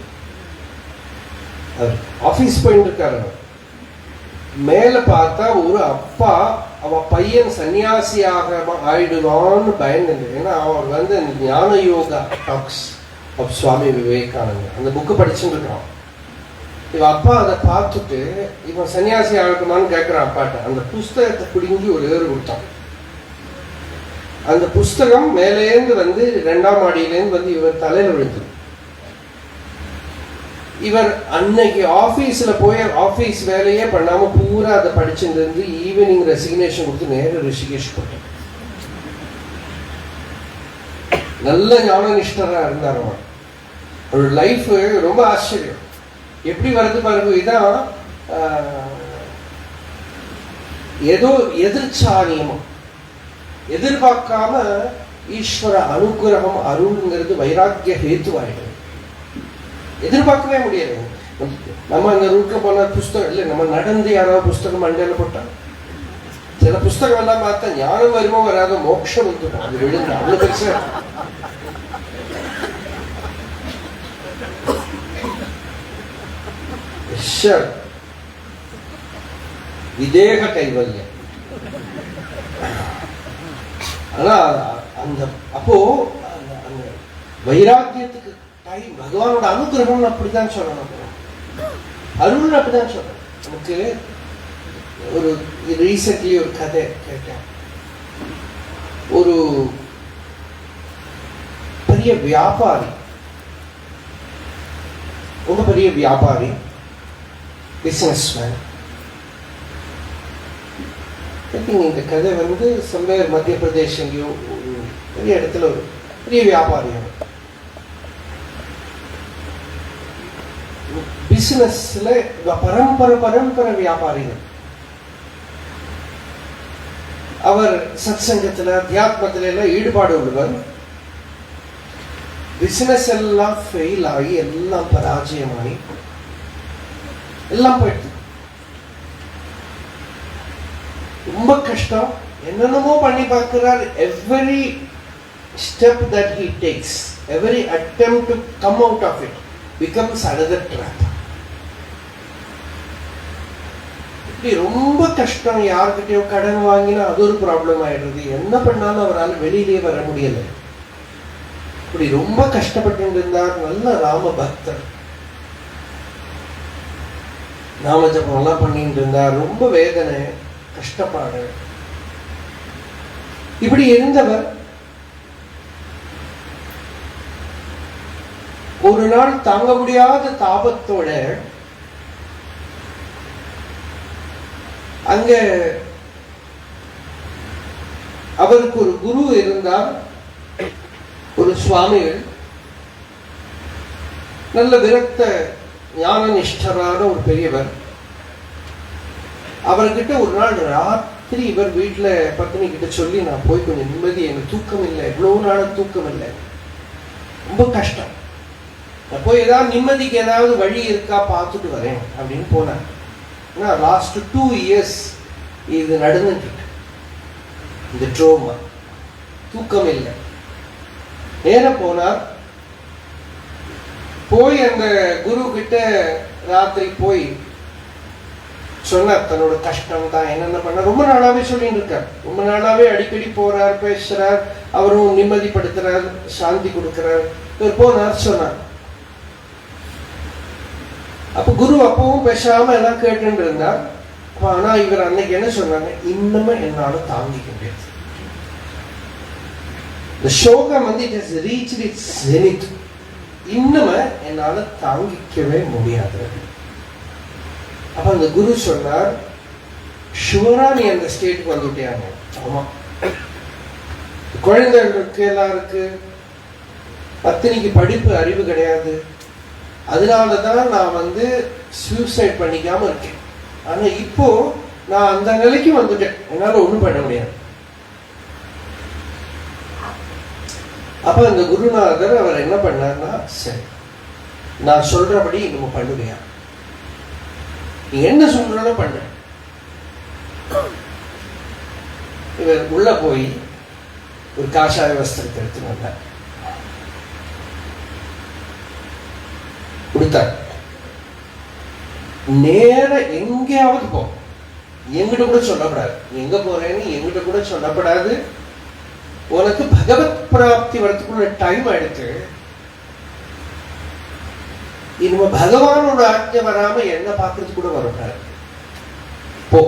அவர் ஆபீஸ் போயிட்டு இருக்காரு. மேல பார்த்தா ஒரு அப்பா அவ பையன் சன்னியாசியாக ஆயிடுவான்னு பயந்து. ஏன்னா அவர் ஞான யோகா டாக்ஸ் ஆஃப் சுவாமி விவேகானந்தர் அந்த புக்கு படிச்சுட்டு இருக்கான். இவன் அப்பா அதை பார்த்துட்டு இவன் சன்னியாசி ஆகணுமான்னு கேட்கிறான் அப்பாட்ட. அந்த புஸ்தகத்தை பிடுங்கி ஒரு ஏறு கொடுத்தான். அந்த புஸ்தகம் மேலேந்து 2ஆம் மாடியிலேருந்து இவர் தலையில விழுந்தது. இவர் அன்னைக்கு ஆபீஸ்ல போய் ஆபீஸ் வேலையே பண்ணாம பூரா அதை படிச்சுட்டு ஈவினிங் ரெசிக்னேஷன் கொடுத்து நேர ரிஷிகேஷ் போட்டார். நல்ல ஞானநிஷ்டரா இருந்தார். அவரோட லைஃப் ரொம்ப ஆச்சரியம். எப்படி வருது பாருங்க. இதான் ஏதோ எதிர்ச்சானியமா எதிர்பார்க்காம ஈஸ்வர அனுகிரகம் அருள்ங்கிறது வைராக்கிய ஹேத்துவாயிடும். எதிர்பார்க்கவே முடியாது. நம்ம அந்த ரூட்ல போன புஸ்தகம் இல்லை, நம்ம நடந்து யாராவது புஸ்தகம் மண்டையில போட்டா சில புஸ்தகம் எல்லாம் பார்த்தா ஞானம் வருமோ வராத மோட்சம் வந்துடும். அது விழுந்து அவ்வளவு பெருசா. விதேக கைவல்யம். ஆனா அந்த அப்போ அந்த வைராக்கியத்துக்கு பகவானோட அனுகிரகம் அப்படித்தான் சொல்லணும். அருள் அப்படிதான் சொல்லணும். நமக்கு ஒரு ரீசென்ட்லி ஒரு கதை கேட்டேன். ஒரு பெரிய வியாபாரி, ரொம்ப பெரிய வியாபாரி, பிசினஸ் மேன். இந்த கதை வந்து சம்வேர் மத்திய பிரதேஷ் எங்கேயோ பெரிய இடத்துல ஒரு பெரிய வியாபாரி. பிசினஸ்ல பரம்பரை வியாபாரிகள். அவர் சத்சங்கத்துல அத்தியாத்மத்துல எல்லாம் ஈடுபாடு உள்ளவர். பிசினஸ் எல்லாம் ஃபெயில் ஆகி எல்லாம் பராஜயமாகி எல்லாம் போயிட்டு ரொம்ப கஷ்டம். என்னென்னமோ பண்ணி பார்க்கிறார். Every step that he takes, every attempt to come out of it becomes another trap. இப்படி ரொம்ப கஷ்டம். யார்கிட்டயோ கடன் வாங்கினா அது ஒரு ப்ராப்ளம் ஆயிடுறது. என்ன பண்ணாலும் அவரால் வெளியிலே வர முடியல. இப்படி ரொம்ப கஷ்டப்பட்டு இருந்தார். நல்ல ராம பக்தர், நாம ஜபம் எல்லாம் பண்ணிட்டு இருந்தார். ரொம்ப வேதனை, கஷ்டப்பாடு. இப்படி இருந்தவர் ஒரு நாள் தாங்க முடியாத தாபத்தோட அங்க அவருக்கு ஒரு குரு இருந்தார், ஒரு சுவாமிகள். நல்ல விரக்த ஞான நிஷ்டரான ஒரு பெரியவர். அவர்கிட்ட ஒரு நாள் ராத்திரி இவர் வீட்டுல பத்னி கிட்ட சொல்லி, நான் போய் கொஞ்சம் நிம்மதி, எனக்கு தூக்கம் இல்லை, எவ்வளவு நாள் தூக்கம் இல்லை, ரொம்ப கஷ்டம், நான் போய் ஏதாவது நிம்மதிக்கு ஏதாவது வழி இருக்கா பார்த்துட்டு வரேன் அப்படின்னு போனேன். லாஸ்ட் 2 years இது நடந்துட்டு இருக்கு. இந்த ட்ரோமா, தூக்கம் இல்லை. நேர போனார். போய் அந்த குரு கிட்ட ராத்திரி போய் சொன்னார் தன்னோட கஷ்டம் தான், என்னென்ன பண்ண. ரொம்ப நாளாவே சொல்லிட்டு இருக்கார். ரொம்ப நாளாவே அடிக்கடி போறார், பேசுறார், அவரும் நிம்மதிப்படுத்துறார், சாந்தி கொடுக்கிறார். இவர் போனார், சொன்னார். அப்ப குரு அப்பவும் பேசாம எல்லாம் கேட்டு இருந்தார். ஆனா இவர் அன்னைக்கு என்ன சொன்னாங்க, இன்னுமே என்னால தாங்கிக்க முடியாது. இந்த சோகம் வந்து it has reached it's zenith. இன்னுமே என்னால தாங்கிக்கவே முடியாது. அப்ப அந்த குரு சொன்னார், ஷுவரா நீ அந்த ஸ்டேட்டுக்கு வந்துட்டியாங்க. ஆமா, குழந்தைகளுக்கு எல்லாருக்கு பத்தினிக்கு படிப்பு அறிவு கிடையாது. அதனாலதான் நான் வந்து சூசைட் பண்ணிக்காம இருக்கேன். ஆனா இப்போ நான் அந்த நிலைக்கு வந்துட்டேன், என்னால ஒண்ணும் பண்ண முடியாது. அப்ப அந்த குருநாதர் அவர் என்ன பண்ணார்னா, சரி நான் சொல்றபடி நம்ம பண்ணுவியா, நீ என்ன சொல்றதும் பண்ண. இவர் உள்ள போய் ஒரு காஷாய வஸ்திரத்தை எடுத்து வந்தார், கொடுத்தார். நேர எங்கேயாவது போ, எங்கிட்ட கூட சொல்லப்படாது, எங்க போறேன்னு எங்கிட்ட கூட சொல்லப்படாது. உனக்கு பகவத் பிராப்தி வரத்துக்குள்ள டைம் ஆயிடுச்சு. இனிமே பகவானோட ஆஜ்ஞை வராம என்ன பார்க்கறது கூட வரப்படாது, போ.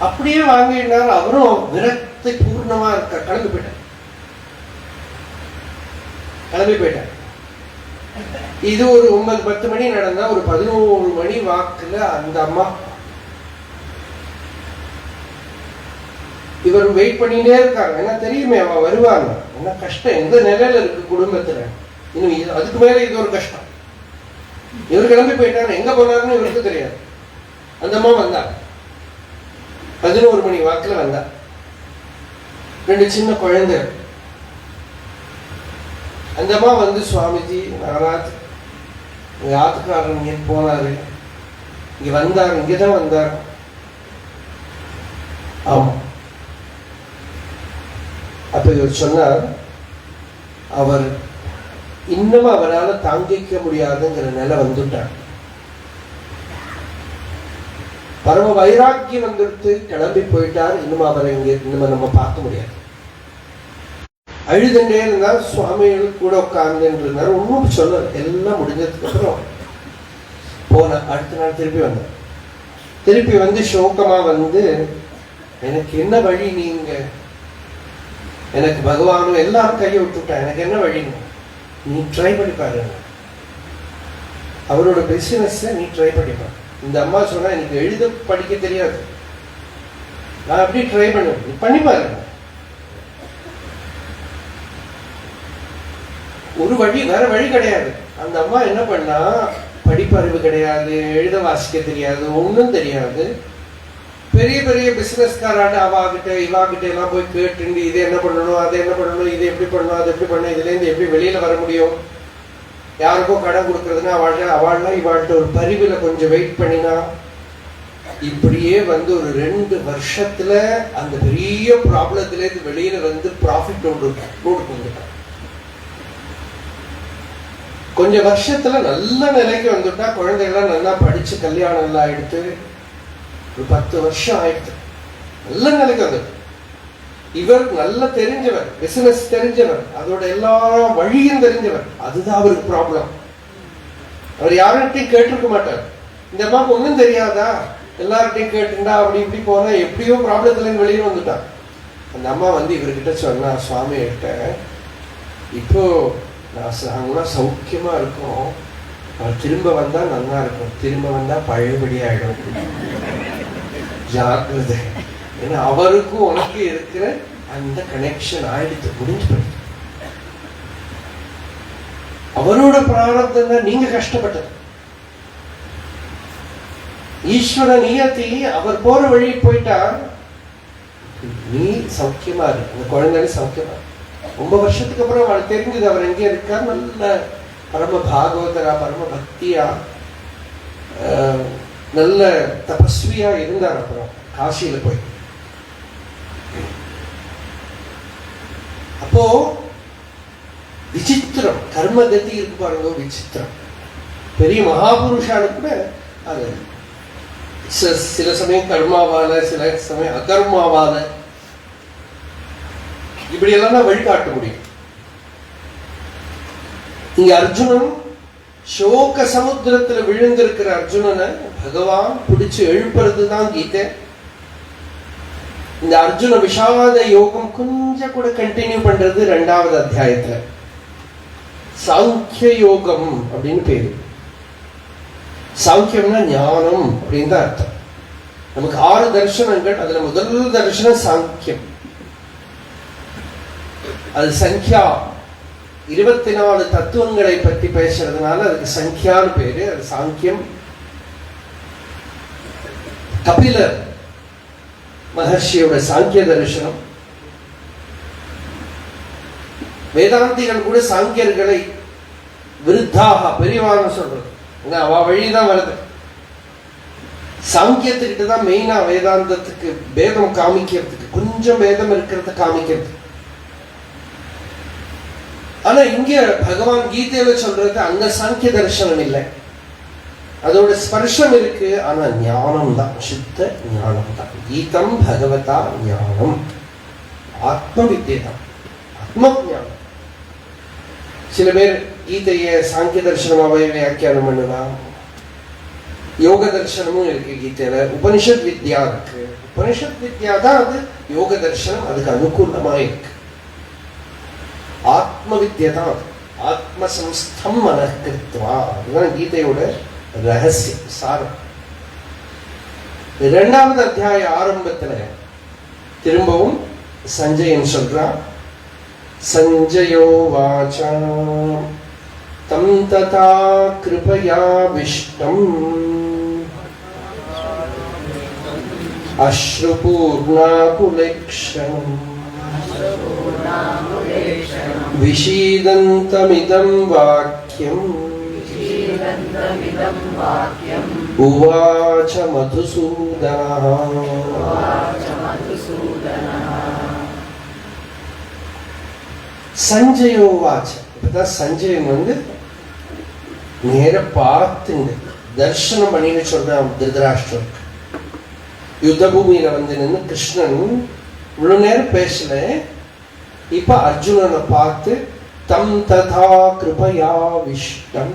அப்படியே வாங்கினார். அவரும் விரக்தி பூர்ணமா இருக்க. கிளம்பி போயிட்டார். இது ஒரு 9-10 மணி நடந்தா, ஒரு 11 மணி வாக்குல அந்த அம்மா, இவர் வெயிட் பண்ணிட்டே இருக்காங்க. என்ன தெரியுமே அவன் வருவாங்க, என்ன கஷ்டம், எந்த நிலையில இருக்கு குடும்பத்துல, இன்னும் அதுக்கு மேல இது ஒரு கஷ்டம். இவர் கிளம்பி போயிட்டாரு. எங்க போனாருன்னு இவருக்கு தெரியாது. அந்த அம்மா வந்தா, 11 மணி வாக்குல வந்தா. 2 சின்ன குழந்தை. அந்த அம்மா வந்து, சுவாமிஜி நாராஜ் எங்க ஆத்துக்காரர் இங்க போனாரு, இங்க வந்தார், இங்கதான் வந்தார். ஆமா. அப்ப இவர் சொன்னார், அவர் இன்னும் அவரால் தாங்கிக்க முடியாதுங்கிற நிலை வந்துட்டார். பரம வைராக்கியம் வந்துடுத்து, கிளம்பி போயிட்டார். இன்னும் அவரை இங்க இன்னும் நம்ம பார்க்க முடியாது. அழுதுண்டே இருந்தார். சுவாமிகள் கூட உட்கார்ந்து இருந்தார். ஒன்றும் சொல்ல. எல்லாம் முடிஞ்சதுக்கு அப்புறம் போன அடுத்த நாள் திருப்பி வந்தேன். திருப்பி வந்து சோகமா வந்து, எனக்கு என்ன வழி, நீங்க எனக்கு பகவானும் எல்லாரும் கையை விட்டுட்டா, எனக்கு என்ன வழி, நீ ட்ரை பண்ணி பாரு, அவரோட பிசினஸ் நீ ட்ரை பண்ணிப்பாரு. இந்த அம்மா சொன்னா எனக்கு எழுத படிக்க தெரியாது, நான் அப்படி ட்ரை பண்ணுவேன், நீ பண்ணி பாருங்க. ஒரு வழி, வேற வழி கிடையாது. அந்த அம்மா என்ன பண்ணா, படிப்பறிவு கிடையாது, எழுத வாசிக்க தெரியாது, ஒன்றும் தெரியாது. பெரிய பெரிய பிசினஸ்காராட்டு அவாகிட்ட இவாகிட்ட எல்லாம் போய் கேட்டு, இது என்ன பண்ணணும், அது என்ன பண்ணணும், இது எப்படி பண்ணணும், அது எப்படி பண்ணணும், இதுல இருந்து எப்படி வெளியில வர முடியும், யாருக்கும் கடன் கொடுக்கறதுன்னா அவள்லாம் இவாள்கிட்ட ஒரு பரிவுல கொஞ்சம் வெயிட் பண்ணினா, இப்படியே வந்து ஒரு 2 வருஷத்துல அந்த பெரிய ப்ராப்ளத்துல இருந்து வெளியில வந்து ப்ராஃபிட் வந்துட்டான். கொஞ்சம் வருஷத்துல நல்ல நிலைக்கு வந்துட்டா, குழந்தைகள்லாம் நல்லா படிச்சு கல்யாணம் எல்லாம் எடுத்து ஒரு 10 வருஷம் ஆயிடுச்சு, நல்ல நிலைக்கு வந்துட்டு. இவர் நல்ல தெரிஞ்சவர், பிசினஸ் தெரிஞ்சவர், அதோட எல்லா வழியும் தெரிஞ்சவர். அதுதான் அவருக்கு ப்ராப்ளம். அவர் யார்கிட்டையும் கேட்டிருக்க மாட்டார். இந்த அம்மாவுக்கு ஒன்றும் தெரியாதா, எல்லார்கிட்டையும் கேட்டுண்டா, அப்படி இப்படி போனா எப்படியோ ப்ராப்ளத்துல வெளியே வந்துட்டான். அந்த அம்மா வந்து இவர்கிட்ட சொன்னா, சுவாமி கிட்ட, இப்போ நாங்களாம் சௌக்கியமா இருக்கோம், அவர் திரும்ப வந்தா நல்லா இருக்கும், திரும்ப வந்தா பழையபடி ஆயிடும், ஜாக்கிரதை. ஏன்னா அவருக்கும் உனக்கு இருக்கிற அந்த கனெக்ஷன் ஆயிடுத்து, முடிஞ்சு. அவரோட பிராரப்தம் தான் நீங்க கஷ்டப்பட்டது. ஈஸ்வர நியத்தி, அவர் போற வழி போயிட்டா நீ சௌக்கியமா இருக்கு, அந்த குழந்தைங்க சௌக்கியமா. ரொம்ப வருஷத்துக்கு அப்புறம் அவள் தெரிஞ்சது அவர் எங்கே இருக்கார். நல்ல பரம பாகவதரா, பரம பக்தியா, நல்ல தபஸ்வியா இருந்தார். அப்புறம் காசியில போய், அப்போ விசித்திரம், கர்ம கதி இருக்கு பாருங்க, விசித்திரம். பெரிய மகாபுருஷானு கூட அது சில சமயம் கர்மாவால, சில சமயம் அகர்மாவால, இப்படி எல்லாம் தான் வழிகாட்ட முடியும். இங்க அர்ஜுனன் சோக சமுத்திரத்துல விழுந்திருக்கிற அர்ஜுனனை பகவான் பிடிச்சு எழுப்புறதுதான் கீதை. இந்த அர்ஜுன விஷாத யோகம் கொஞ்சம் கூட கண்டினியூ பண்றது 2வது அத்தியாயத்துல. சாங்கிய யோகம் அப்படின்னு பேரு. சாங்கியம்னா ஞானம் அப்படின்னு தான் அர்த்தம். நமக்கு 6 தர்சனங்கள், அதுல முதல் தர்சனம் சாங்கியம். அது சங்கியா, 24 தத்துவங்களை பற்றி பேசுறதுனால அதுக்கு சங்கியான்னு பேரு. அது சாங்கியம். கபிலர் மகர்ஷியோட சாங்கிய தரிசனம். வேதாந்திகள் கூட சாங்கியர்களை விருத்தாக, பெரியவான்னு சொல்றது. அவ வழிதான் வருது. சாங்கியத்துக்கிட்ட தான் மெயினா வேதாந்தத்துக்கு பேதம் காமிக்கிறதுக்கு, கொஞ்சம் பேதம் இருக்கிறத காமிக்கிறது. ஆனா இங்க பகவான் கீதையில சொல்றது அங்க சாங்கிய தரிசனம் இல்லை, அதோட ஸ்பர்ஷம் இருக்கு. ஆனா ஞானம் தான், சுத்த ஞானம் தான். கீதம் பகவதா ஞானம், ஆத்ம வித்யை தான், ஆத்ம ஞானம். சில பேர் கீதைய சாங்கிய தரிசனமாவே வியாக்கியானம் பண்ணுவாங்க. யோக தரிசனமும் இருக்கு கீதையில. உபனிஷத் வித்யா இருக்கு. உபனிஷத் வித்யா தான் அது யோக தரிசனம், அதுக்கு அனுகூலமா இருக்கு. ஆத்ம வித்யா தான், ஆத்ம சம்ஸ்தம் மனக்கிருத்வா, அதுதான் கீதையோட ரகசியம், சாரம். 2வது அத்தியாய ஆரம்பத்துல திரும்பவும் சஞ்சயன் சொல்றான். சஞ்சயோ வாசா தம் ததா கிருபயா விஷ்டம் அஸ்ருபூர்ணாகுலேக்ஷணம் விஷீதந்தமிதம் வாக்யம் உவாச மதுசூதனः. சஞ்சயோ வாச்ச. இப்பதான் சஞ்சயன் வந்து நேர பார்த்துங்க தர்சனம் பண்ணின்னு சொல்றான் திருதராஷ்டிரம். யுத்த பூமியில வந்து நின்று கிருஷ்ணன் இவ்வளவு நேரம் பேசல. இப்ப அர்ஜுனனை பார்த்து தம் ததா கிருபயா விஷ்டம்,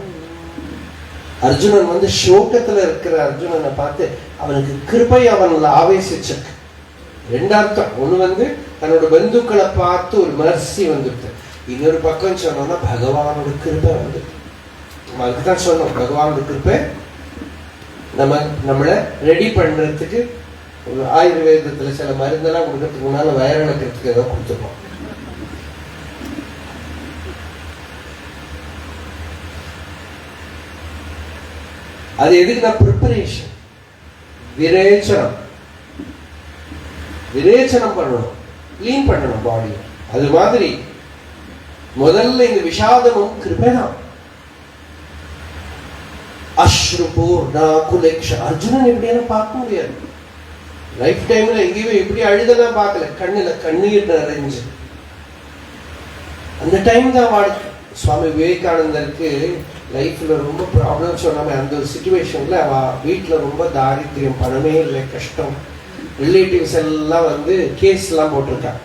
அர்ஜுனன் வந்து சோகத்துல இருக்கிற அர்ஜுனனை பார்த்து அவனுக்கு கிருபை அவன்ல ஆவேசிச்சிருக்கு. ரெண்டு அர்த்தம். ஒண்ணு வந்து தன்னோட பந்துக்களை பார்த்து ஒரு மர்சி வந்துட்டு, இன்னொரு பக்கம் சொன்னோம்னா பகவானோட கிருபை வந்து. நம்ம அதுக்குதான் சொன்னோம், பகவானோட கிருபை நம்மளை ரெடி பண்றதுக்கு. ஒரு ஆயுர்வேதத்துல சில மருந்தெல்லாம் கொடுக்கறதுக்கு முன்னால வயரிழக்கிறதுக்கு ஏதோ கொடுத்துருக்கோம். அது எதுக்குன்னா ப்ரிப்பரேஷன், விரேச்சனம் பண்ணணும், கிளீன் பண்ணணும் பாடியை. அது மாதிரி முதல்ல இந்த விஷாதமும் கிருபைதான். அஸ்ருபூர்ணா குலேக்ஷ அர்ஜுனன் எப்படியான பார்க்க முடியாது. லைஃப் டைம்ல எங்கேயுமே இப்படி அழுதெல்லாம் பார்க்கல, கண்ணுல கண்ணீர் நிறைஞ்சு. அந்த டைம் தான் வாழ்க்கை. சுவாமி விவேகானந்தருக்கு லைஃப்ல ரொம்ப ப்ராப்ளம் சொன்னாம அந்த ஒரு சிச்சுவேஷன்ல அவ வீட்டுல ரொம்ப தாரித்யம், பணமே இல்லை, கஷ்டம். ரிலேட்டிவ்ஸ் எல்லாம் வந்து கேஸ் எல்லாம் போட்டிருக்காங்க.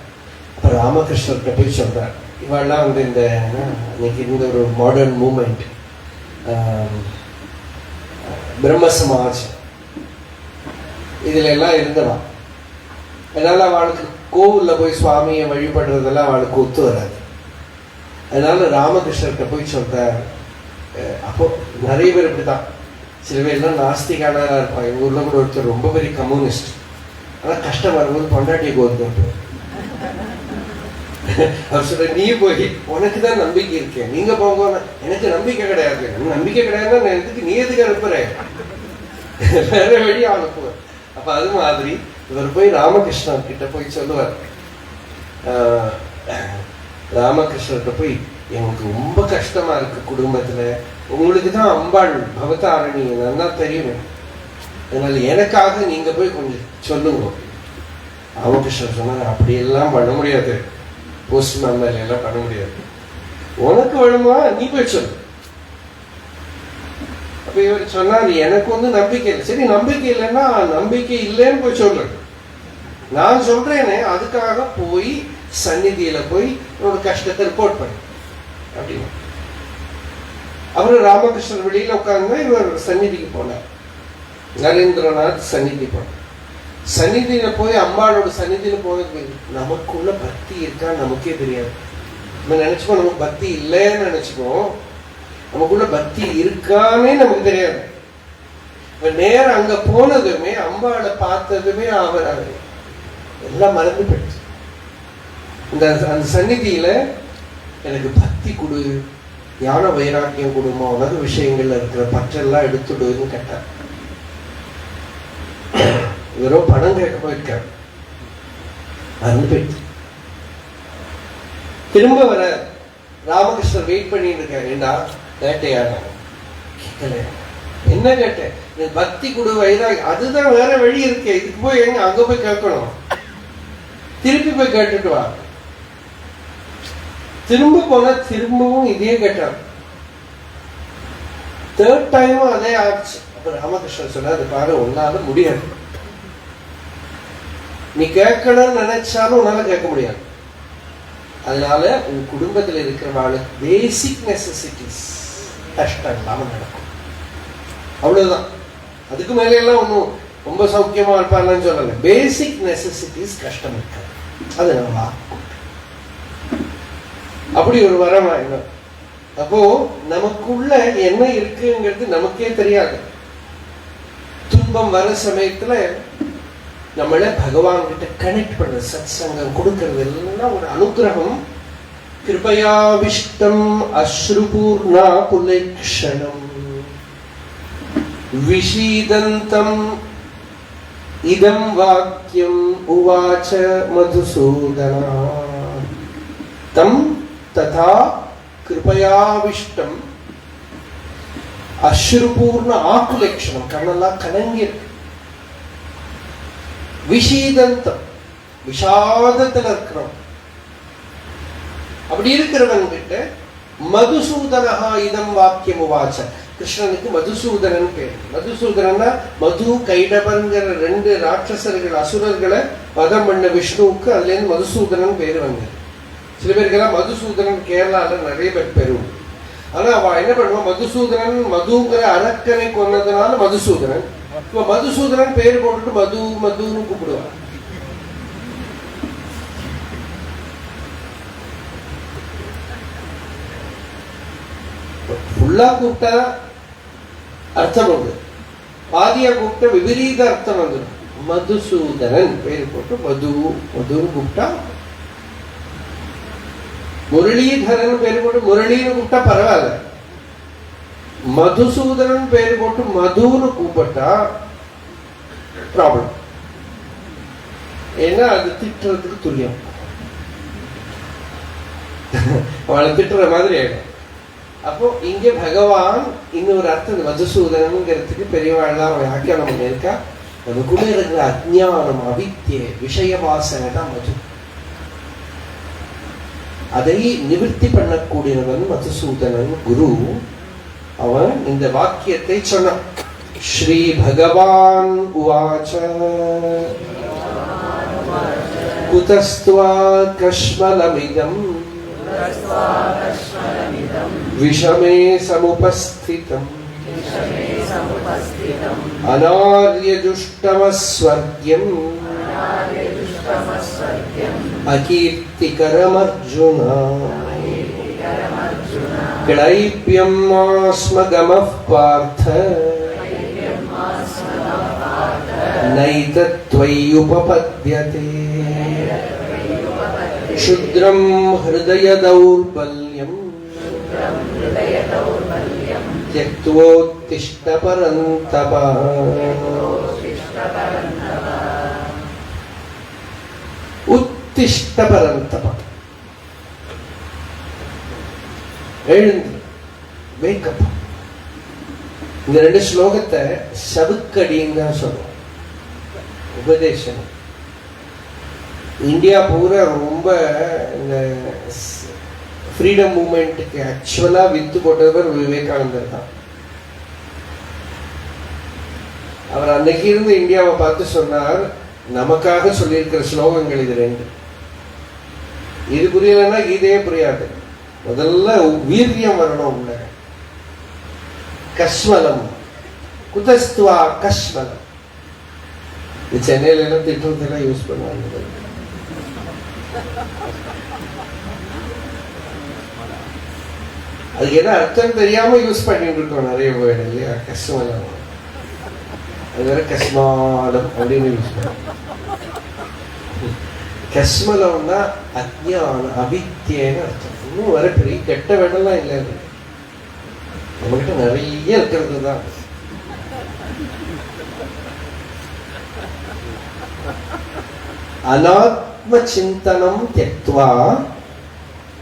அப்ப ராமகிருஷ்ணர்கிட்ட போய் சொல்றார், இவெல்லாம் வந்து இந்த இன்னைக்கு இந்த ஒரு மாடர்ன் மூமெண்ட் பிரம்ம சமாஜ் இதுல எல்லாம் இருந்தவா. அதனால அவளுக்கு கோவில்ல போய் சுவாமியை வழிபடுறதெல்லாம் அவளுக்கு ஒத்து வராது. அதனால ராமகிருஷ்ணர்கிட்ட போய் சொல்றார். அப்போ நிறைய பேர் இப்படிதான், சில பேர்லாம் நாஸ்திகானா இருப்பாங்க. எங்க ஊர்ல கூட ஒருத்தர் ரொம்ப பெரிய கம்யூனிஸ்ட், ஆனா கஷ்டம் வரும்போது பொண்டாட்டியை கோர்த்து அவர் சொல்ற, நீ போய் உனக்கு தான் நம்பிக்கை இருக்கேன், நீங்க போங்க. எனக்கு நம்பிக்கை கிடையாது. நம்பிக்கை கிடையாதுன்னா எதுக்கு நீ எதுக்கு அனுப்புற, வேற வழி அனுப்புவேன். அப்ப அது மாதிரி இவர் போய் ராமகிருஷ்ணன் கிட்ட போய் சொல்லுவார். ராமகிருஷ்ணர்கிட்ட போய், எனக்கு ரொம்ப கஷ்டமா இருக்கு குடும்பத்துல, உங்களுக்கு தான் அம்பாள் பவதாரணி நல்லா தெரியும், அதனால எனக்காக நீங்க போய் கொஞ்சம் சொல்லுங்க. ராமகிருஷ்ணர் சொன்னார், அப்படியெல்லாம் பண்ண முடியாது, போஸ்ட்மேன் மேல எல்லாம் பண்ண முடியாது, உனக்கு வேணுமா நீ போய் சொல்லு. அப்ப இவர் சொன்னார், எனக்கு வந்து நம்பிக்கை இல்லை. சரி, நம்பிக்கை இல்லைன்னா நம்பிக்கை இல்லைன்னு போய் சொல்லு, நான் சொல்றேனே அதுக்காக போய் சந்நிதியில போய் உன்னோட கஷ்டத்தை ரிப்போர்ட் பண்ணு அப்படின்னு. அப்புறம் ராமகிருஷ்ணர் வெளியில உட்கார்ந்து இவர் சந்நிதிக்கு போனார். நரேந்திரநாத் சந்நிதி போனார். சந்நிதியில போய் அம்பாளோட சந்நிதியில போனது நமக்குள்ள பக்தி இருக்கா நமக்கே தெரியாது. நம்ம நினைச்சுப்போம் நமக்கு பக்தி இல்லைன்னு நினைச்சுப்போம், நமக்குள்ள பக்தி இருக்கானே நமக்கு தெரியாது. நேரம் அங்க போனதுமே அம்பாளை பார்த்ததுமே அவர் எல்லாம் மறந்து போயிடுச்சு. அந்த சந்நிதியில எனக்கு பக்தி கொடு, ஞான வைராக்கியம் கொடுமா, உலக விஷயங்கள்ல இருக்கிற பற்றெல்லாம் எடுத்துடுன்னு கேட்டார். வெறும் பணம் கேட்க போயிருக்காரு, மறந்து போயிடுச்சு. திரும்ப வர ராமகிருஷ்ணர் வெயிட் பண்ணிட்டு இருக்காரு. ஏண்டா கேட்டையா? கேட்கல. என்ன கேட்டேன்? பக்தி கொடு, வைராக்கியம். அதுதான் வேற வழி இருக்கே, இதுக்கு போய் எங்க அங்க போய் கேட்கணும், திருப்பி போய் கேட்டுட்டு வா. திரும்ப போன திரும்பவும் இதே கேட்டார். தேர்ட் டைமும் அதே ஆச்சு. அப்ப ராமகிருஷ்ணன் சொன்னார், பாரு உன்னால முடியாது, நீ கேட்கணும்னு நினைச்சாலும் உன்னால கேட்க முடியாது. அதனால உன் குடும்பத்தில் இருக்கிறவங்களுக்கு பேசிக் நெசசிட்டிஸ் கஷ்டம் இல்லாம நடக்கும், அவ்வளவுதான். அதுக்கு மேல எல்லாம் ஒன்றும் ரொம்ப சௌக்கியமா இருப்பான்னு சொல்லல. பேசிக் நெசசிட்டிஸ் கஷ்டம் இருக்காது, அது நம்ம அப்படி ஒரு வரமா என்ன. அப்போ நமக்குள்ள என்ன இருக்குங்கிறது நமக்கே தெரியாது. துன்பம் வர சமயத்துல நம்மள பகவான் கிட்ட கனெக்ட் பண்ற சத் சங்கம் கொடுக்கறது எல்லாம் ஒரு அனுகிரகம். கிருபயாவிஷ்டம் அஸ்ருபூர்ணா குலேக்ஷணம் விஷீதந்தம் இதம் வாக்கியம் உவாச்ச மதுசூதனா தம் ததா கிருபயாவிஷ்டம் அஸ்ருபூர்ண ஆக்குலேக்ஷணம். கண்ணெல்லாம் கலங்கி இருக்கு. விஷீதந்தம், விஷாதத்துல இருக்கிறோம். அப்படி இருக்கிறவன் கிட்ட மதுசூதனஹா இதம் வாக்கியம் உவாச்ச. கிருஷ்ணனுக்கு மதுசூதனன் பேர். மதுசூதனா மது கைடபன்கிற 2 ராட்சசர்கள் அசுரர்களை வதம் பண்ண விஷ்ணுவுக்கு அதுல இருந்து மதுசூதனன் பேர் வந்தது. சில பேருக்கெல்லாம் மதுசூதனன் கேரளால நிறைய பேர் பெறும். ஆனா அவ என்ன பண்ணுவா, மதுசூதனன் மதுங்கிற அரக்கனை கொன்னதுனால மதுசூதனன். இப்ப மதுசூதனன் பேர் போட்டுட்டு மது மதுன்னு கூப்பிடுவான். ஃபுல்லா கூப்பிட்டா அர்த்தம் உண்டு, பாதியா கூப்பிட்ட விபரீத அர்த்தம் வந்துடும். மதுசூதனன் பேர் போட்டு மது மதுன்னு கூப்பிட்டா, முரளிதரன் பேர் போட்டு முரளின்னு கூப்பிட்டா பரவாயில்ல, மதுசூதனன் பேர் போட்டு மதுன்னு கூப்பிட்டா ப்ராப்ளம். ஏன்னா அது திட்டுறதுக்கு துல்லியம், அவளை திட்டுற மாதிரி ஆயிடும். அப்போ இங்க பகவான் இன்னொரு அர்த்தம் மதுசூதனங்கிறதுக்கு பெரியவாழ்லாம் வியாக்கியானம் பண்ணியிருக்கா. நமக்குள்ள இருக்கிற அஜ்ஞானம், அவித்யை, விஷய வாசனை தான் மது. அதை நிவர்த்தி பண்ணக்கூடியவன் மதுசூதனன் குரு. அவன் இந்த வாக்கியத்தை சொன்னான். ஸ்ரீ பகவான் உவாச குதஸ்த்வா கஷ்மலமிதம் விஷமே சமுபஸ்திதம் அநார்யஜுஷ்டமஸ்வர்க்யம் அகீர்த்திகரமர்ஜுன கிளைப்யம் ஆஸ்மகமः பார்த்த நைதத்வயுபபத்யதே க்ஷுத்ரம் ஹ்ருதய தௌர்பல்யம் த்யக்த்வோத்திஷ்ட பரந்தப. உத்திஷ்ட பரந்தப, எழுந்து, வேக்கப். இந்த ரெண்டு ஸ்லோகத்தை சவுக்கடின்னு தான் சொல்றோம். உபதேசம் இந்தியா பூரா ரொம்ப இந்த ஃப்ரீடம் மூமெண்ட்டுக்கு ஆக்சுவலா வித்து போட்டவர் விவேகானந்தர் தான். அவர் அன்னைக்கு இருந்து இந்தியாவை பார்த்து சொன்னார், நமக்காக சொல்லியிருக்கிற ஸ்லோகங்கள் இது ரெண்டு. இது புரியலன்னா கீதையே புரியாது. முதல்ல வீரியம் வரணும் உள்ள. கஷ்மலம், குதஸ்துவா கஷ்மலம். இது சென்னையில எல்லாம் திட்டத்தெல்லாம் யூஸ் பண்ணுவாங்க. அதுக்கு என்ன அர்த்தம் தெரியாம யூஸ் பண்ணிட்டு இருக்கோம் நிறைய பேர் இல்லையா. கஷ்மலம், அது வேற கஷ்மாலம் அப்படின்னு யூஸ் பண்ணுவோம். கஷ்மலம்னா அஜ்ஞான அவித்யன்னு அர்த்தம். இன்னும் வர பெரிய கெட்ட வேடெல்லாம் இல்லை, நம்மகிட்ட நிறைய இருக்கிறது தான். அநாத்ம சிந்தனம் த்யக்த்வா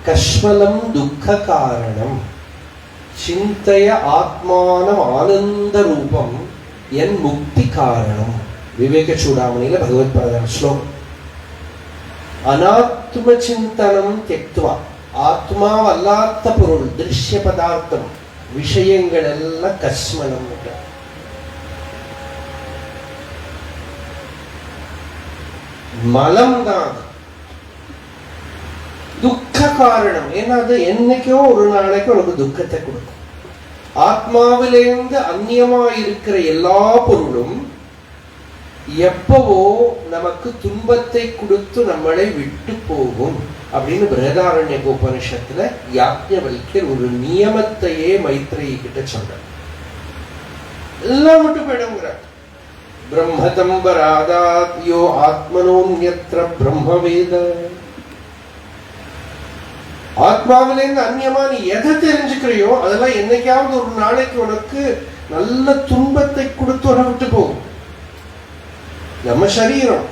கஷ்மலம் துக்க காரணம் சிந்தய ஆத்மானம் ஆனந்த ரூபம் என் முக்தி காரணம். விவேக சூடாமணியில பகவத்பாத ஸ்லோகம். அநாத்ம சிந்தனம் த்யக்த்வா, ஆத்மாவல்லாத பொருள், திருஷ்ய பதார்த்தம், விஷயங்கள் எல்லாம் கஷ்மலம். மலம் தான் துக்க காரணம். ஏன்னா அது என்னைக்கோ ஒரு நாளைக்கு உனக்கு துக்கத்தை கொடுக்கும். ஆத்மாவிலிருந்து அந்நியமா இருக்கிற எல்லா பொருளும் எப்பவோ நமக்கு துன்பத்தை கொடுத்து நம்மளை விட்டு போகும் அப்படின்னு பிரகதாரண்ய உபனிஷத்துல யாக்ஞவல்யர் ஒரு நியமத்தையே மைத்ரேயி கிட்ட சொன்னார். எல்லாம் விட்டு போயிடுங்கிற. பிரம்மதம்பராதாத் யோ ஆத்மனோன்யத்ர பிரம்மவேத. ஆத்மாவிலேருந்து அந்நியமா நீ எதை தெரிஞ்சுக்கிறியோ அதெல்லாம் என்னைக்காவது ஒரு நாளைக்கு உனக்கு நல்ல துன்பத்தை கொடுத்து உன விட்டு போகும். நம்ம சரீரம்,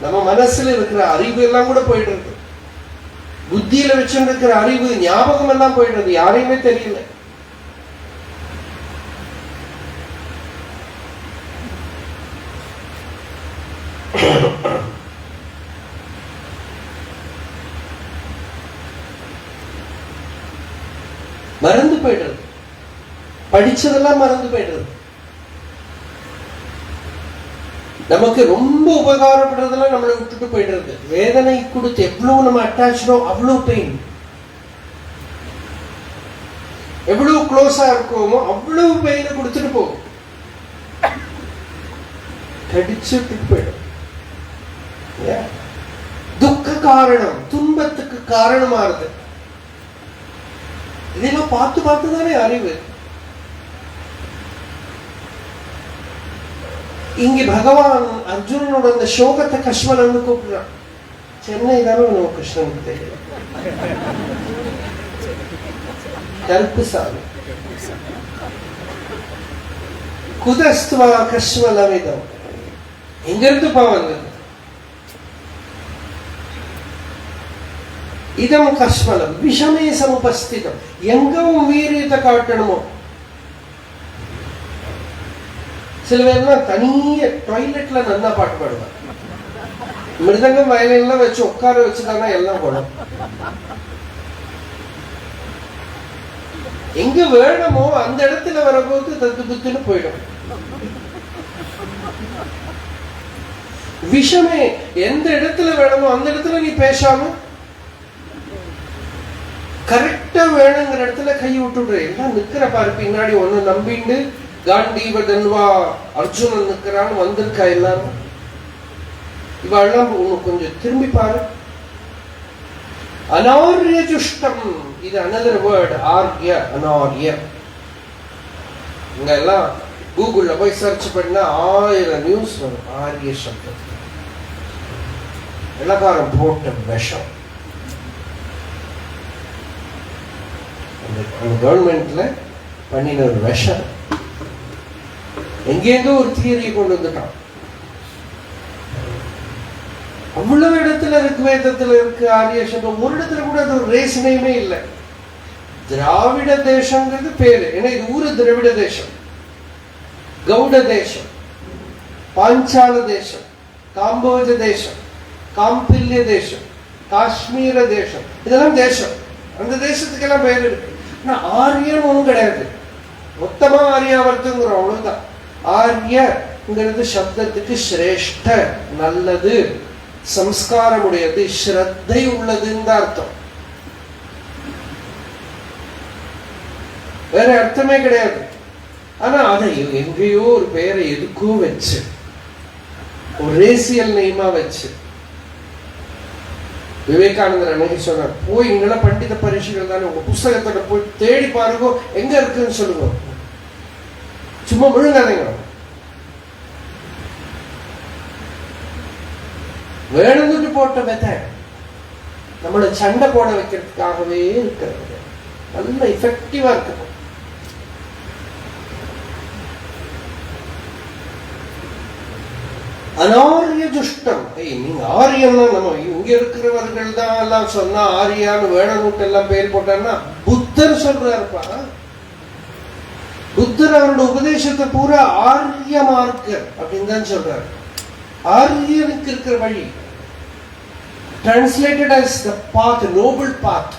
நம்ம மனசுல இருக்கிற அறிவு எல்லாம் கூட போயிடுறது. புத்தியில வச்சுட்டு இருக்கிற அறிவு, ஞாபகம் எல்லாம் போயிடுறது, யாரையுமே தெரியல. மறந்து போயிடுறது, படிச்சதெல்லாம் மறந்து போயிடுறது. நமக்கு ரொம்ப உபகாரப்படுறதெல்லாம் நம்மளை விட்டுட்டு போயிடுறது. வேதனை கொடுத்து எவ்வளவு நம்ம அட்டாச்சோ அவ்வளவு பெயின். எவ்வளவு க்ளோஸா இருக்கோமோ அவ்வளவு பெயினை கொடுத்துட்டு போகும், கடிச்சுட்டு போயிடும். துக்க காரணம், துன்பத்துக்கு காரணமா இருக்கு. இதெல்லாம் பார்த்து பார்த்து தானே அறிவு. இங்க பகவான் அர்ஜுனனோட அந்த சோகத்தை கஷ்மலன்னு கூப்பிடுறான். சென்னை தானே நம்ம கிருஷ்ணனுக்கு தெரியும், கருப்பு சாமி. குதஸ்துவா கஷ்மலமிதம் எங்க இருந்து பாவங்க? இதம் கஷ்மலம் விஷமே சமுபஸ்திதம். எங்கவும் வீரியத்தை காட்டணுமோ. சில பேர்லாம் தனிய டாய்லெட்ல நல்லா பாட்டு பாடுவாங்க. மிருதங்கம் வயலின்லாம் வச்சு உட்கார வச்சுட்டாங்கன்னா எல்லாம் போடும். எங்க வேணுமோ அந்த இடத்துல வரபோது தத்து புத்துன்னு போயிடும். விஷமே எந்த இடத்துல வேணுமோ அந்த இடத்துல நீ பேசாம கரெக்டா வேணுங்கிற இடத்துல கை விட்டுடுற. எல்லாம் நிக்கிற பாரு பின்னாடி ஒண்ணு நம்பிண்டு காண்டீவதன்வா அர்ஜுனன் நிக்கிறான்னு வந்திருக்கா எல்லாரும். இவெல்லாம் கொஞ்சம் திரும்பி பாரு. அனார்ய ஜுஷ்டம், இது அனதர் வேர்ட். ஆர்ய, அனார்ய. இங்க எல்லாம் கூகுள்ல போய் சர்ச் பண்ணா 1000 நியூஸ் வரும். ஆர்ய சப்தம் வெள்ளக்காரன் போட்ட விஷம். கவர்மெண்ட்ல பண்ணின ஒரு விஷம். எங்கேருந்தோ ஒரு தியரியை கொண்டு வந்துட்டான். அவ்வளவு இடத்துல இருக்கு, வேதத்துல இருக்கு ஆரிய சப்தம். ஒரு இடத்துல கூட அது ஒரு ரேசனையுமே இல்லை. திராவிட தேசங்கிறது பேரு. ஏன்னா இது ஊரு திராவிட தேசம், கவுட தேசம், பாஞ்சால தேசம், காம்போஜ தேசம், காம்பில்ய தேசம், காஷ்மீர தேசம், இதெல்லாம் தேசம். அந்த தேசத்துக்கெல்லாம் பேர் இருக்கு. ஆனா ஆரியன் ஒண்ணும் கிடையாது. மொத்தமா ஆரியாவர்த்தங்கிறோம், அவ்வளவுதான். ஆரியங்கிறது சப்தத்துக்கு சிரேஷ்ட, நல்லது, சம்ஸ்காரம் உடையது, ஸ்ரத்தை உள்ளதுன்னு அர்த்தம். வேற அர்த்தமே கிடையாது. ஆனா அதை எங்கேயோ ஒரு பெயரை எதுக்கோ வச்சு, ஒரு ரேசியல் நேமா வச்சு. விவேகானந்தர் அன்னைக்கு சொன்னார், போய் இங்கெல்லாம் பண்டித பரிசுகள் தானே, உங்க புஸ்தகத்தோட போய் தேடி பாருங்க, எங்க இருக்குன்னு சொல்லுங்க, சும்மா முழுங்காதீங்க. வேணும்னு போட்ட விதை நம்மள சண்டை போட வைக்கிறதுக்காகவே இருக்கிறது. நல்ல எஃபெக்டிவா இருக்கு. அனாரிய ஜுஷ்டம். நீங்க ஆரியன்னா நம்ம இங்க இருக்கிறவர்கள் தான் எல்லாம் சொன்னா ஆரியான்னு வேணனுட்டு எல்லாம் பேர் போட்டான்னா புத்தர் சொல்றாருப்பா. புத்தர் அவரோட உபதேசத்தை பூரா ஆரிய மார்க்கர் அப்படின்னு தான் சொல்றாரு. ஆரியனுக்கு இருக்கிற வழி, translated as the path, noble path.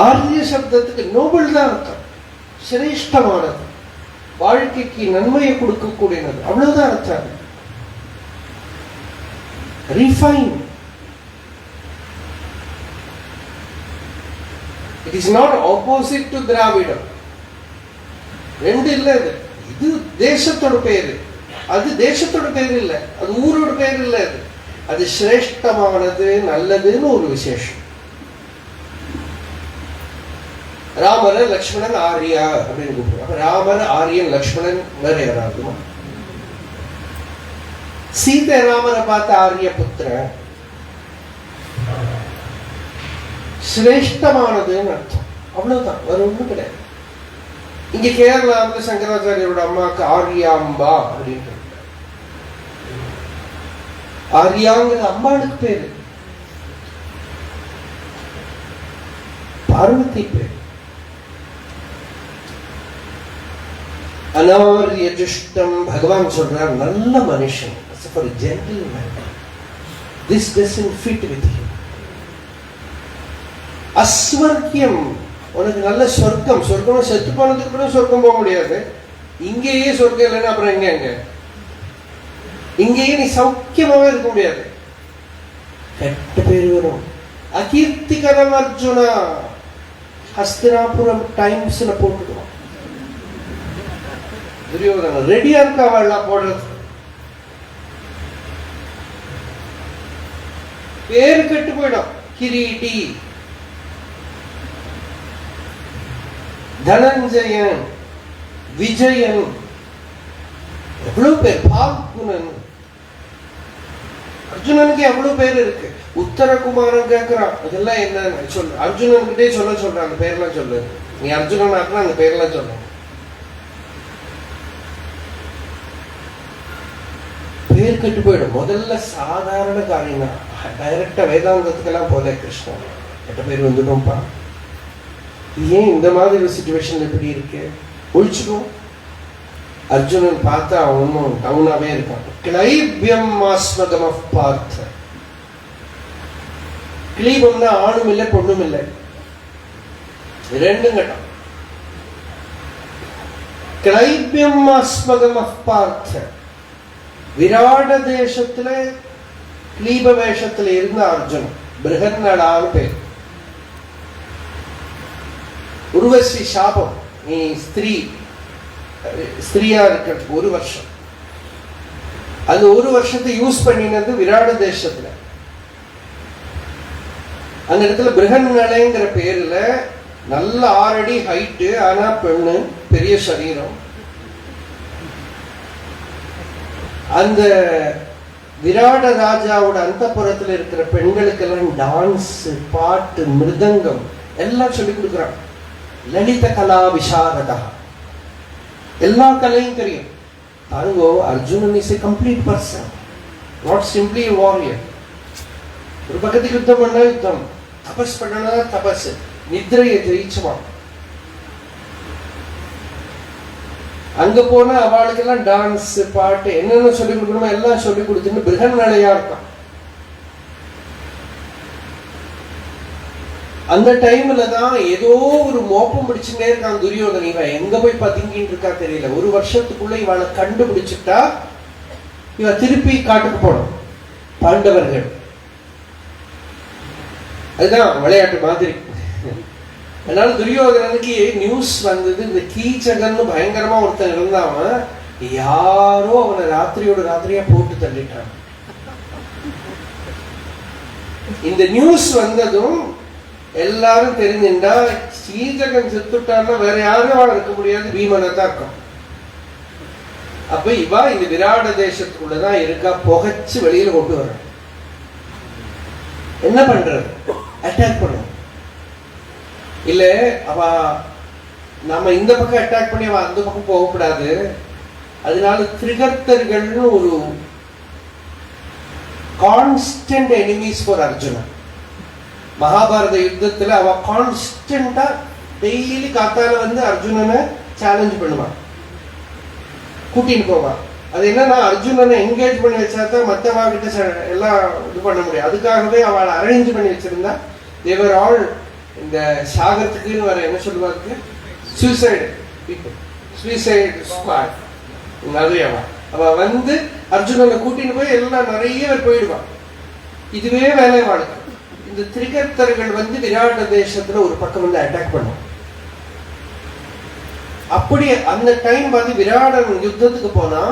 ஆரிய சப்தத்துக்கு நோபல் தான் அர்த்தம், சிரேஷ்டமானது, வாழ்க்கைக்கு நன்மையை கொடுக்கக்கூடியது, அவ்வளவுதான் அர்த்தம். Refine. It is not opposite to Dravidam. ரெண்டு இல்ல. இது தேசத்தோட பேரு, அது தேசத்தோட பேர் இல்ல, அது ஊரோட பேர் இல்ல. அது சிரேஷ்டமானது, நல்லதுன்னு ஒரு விசேஷம். ராமர் லக்ஷ்மணன் ஆரியா அப்படின்னு கூப்பிடுவாங்க. ராமர் ஆரியன் லக்ஷ்மணன் வேற யாராவது. சீதை ராமரை பார்த்த ஆரிய புத்திரன், சிரேஷ்டமானதுன்னு அர்த்தம், அவ்வளவுதான், வேற ஒண்ணும் கிடையாது. இங்க கேரளாவில் சங்கராச்சாரியோட அம்மாவுக்கு ஆரியாம்பா அப்படின்னு. ஆரியாங்கிற அம்பாளுக்கு பேரு, பார்வதி பேரு. அனார்யஜுஷ்டம் பகவான் சொல்றார், நல்ல மனுஷன், for a gentleman, this doesn't fit with him. அஸ்வர்க்கியம், உனக்கு நல்ல சொர்க்கம், சொர்க்கம் செத்து போனதுக்கு அப்புறம் சொர்க்கம் போக முடியாது. இங்கேயே சொர்க்கம் இல்லைன்னா அப்புறம் எங்க? இங்கேயே நீ சௌக்கியமாவே இருக்க முடியாது, கெட்ட பேர் வரும். அகீர்த்திகரம் அர்ஜுனா ஹஸ்தினாபுரம் டைம்ஸ்ல போட்டுடுவான். துரியோதனன் ரெடியா இருக்கா அவள்லாம் போடுறது. பேரு கெட்டு போயிடும். கிரீடி, தனஞ்சயன், விஜயன், எவ்வளவு பேர், பால்குனன். அர்ஜுனனுக்கு எவ்வளவு பேர் இருக்கு. உத்தரகுமாரன் கேட்கிறான், அதெல்லாம் என்ன சொல்லு, அர்ஜுனன்கிட்டே சொல்றான், அந்த பேர்லாம் சொல்லு, நீ அர்ஜுனன் ஆக்குனா அந்த பேர்லாம் சொல்ல. பேர் கெட்டு போயிடும். முதல்ல சாதாரண காரியம் தான், டைரக்டா வேதாந்தத்துக்கெல்லாம் போல கிருஷ்ணன் கெட்ட பேர் வந்துடும்பா. ஏன் இந்த மாதிரி ஒரு சிச்சுவேஷன் எப்படி இருக்கு, ஒழிச்சுடும். அர்ஜுனன் பார்த்தா அவனும் டவுனாவே இருக்கான். கிளைபியம் ஆஸ்மகம் ஆஃப் பார்த்த. கிளீபம்னா ஆணும் இல்லை பொண்ணும் இல்லை, ரெண்டும் கட்டம். கிளைபியம் ஆஸ்மகம் ஆஃப் பார்த்த. விராட தேசத்துல கிளீப வேஷத்துல இருந்த அர்ஜுனன், பிருகன்னடான்னு பேர். உருவசி சாபம், நீ ஸ்திரீயா இருக்க 1 வருஷம், அது 1 வருஷத்தை யூஸ் பண்ணினது விராட தேசத்துல. அந்த இடத்துல பிருகன்னலைங்கிற பேர்ல நல்ல 6 அடி ஹைட்டு, ஆனா பெண்ணு, பெரிய சரீரம். அந்த விராட ராஜாவோட அந்தப்புறத்துல இருக்கிற பெண்களுக்கெல்லாம் டான்ஸ், பாட்டு, மிருதங்கம் எல்லாம் சொல்லி கொடுக்குறான். லலித கலா விசாரதா, எல்லா கலையும் தெரியும். பாருங்கோ, Arjunan is a complete person, not simply a warrior. ஒரு பக்கத்துக்கு யுத்தம் பண்ணா யுத்தம், தபஸ் பண்ணனா தபஸ், நித்ரையை ஜெயிச்சுவான். அங்க போனா அவளுக்கெல்லாம் டான்ஸ், பாட்டு, என்னென்ன சொல்லி கொடுக்கணுமோ எல்லாம் சொல்லி கொடுத்துன்னு பிருகன்னலையா இருக்கான். அந்த டைம்ல தான் ஏதோ ஒரு மோப்பம் பிடிச்சுட்டே இருக்கான் துரியோதனன். இவன் எங்க போய் பதுங்கிட்டு இருக்கா தெரியல. 1 வருஷத்துக்குள்ள இவளை கண்டுபிடிச்சுட்டா இவ திருப்பி காட்டுக்கு போனோம். பாண்டவர்கள் அதுதான் விளையாட்டு மாதிரி. அதனால துரியோதனனுக்கு நியூஸ் வந்தது, இந்த கீச்சகன்னு பயங்கரமா ஒருத்தன் இருந்தாவன், யாரோ அவனை ராத்திரியோட ராத்திரியா போட்டு தள்ளிட்டான். இந்த நியூஸ் வந்ததும் எல்லாரும் தெரிஞ்சுட்டா, கீச்சகன் செத்துட்டான்னா வேற யாரும் இருக்க முடியாது, பீமனை தான் இருக்கும். அப்ப இவா இந்த விராட தேசத்துக்குள்ளதான் இருக்கா, புகைச்சு வெளியில கொண்டு வர. என்ன பண்றது? அட்டாக் பண்ணும். இல்ல அவ நம்ம இந்த பக்கம் அட்டாக் பண்ணி அவ அந்த பக்கம் போகக்கூடாது. அதனால திரிகர்த்தர்கள்னு ஒரு constant enemies for Arjunan. Mahabharata யுத்தத்துல அவ கான்ஸ்டன்டா டெய்லி காத்தால வந்து அர்ஜுனனை சேலஞ்ச் பண்ணுவான், கூட்டின்னு போவான். அது என்னன்னா, அர்ஜுனனை என்கேஜ் பண்ணி வச்சாதான் மற்றவா கிட்ட எல்லாம் இது பண்ண முடியும். அதுக்காகவே அவளை அரேஞ்ச் பண்ணி வச்சிருந்தா. தேவர் ஆல் இந்த சாகரத்துக்குன்னு வர என்ன சொல்லுவாங்க, சூசைடு பீப்புள், சூசைடு ஸ்குவாட். அவ வந்து அர்ஜுனனை கூட்டின்னு போய் எல்லாம் நிறைய பேர் போயிடுவான். இதுவே வேலை வாழ்க்கை. இந்த திரிகர்த்தர்கள் வந்து விராட தேசத்துல ஒரு பக்கம் வந்து அட்டாக் பண்ணுவோம். அப்படி அந்த டைம் பார்த்து விராடன் யுத்தத்துக்கு போனா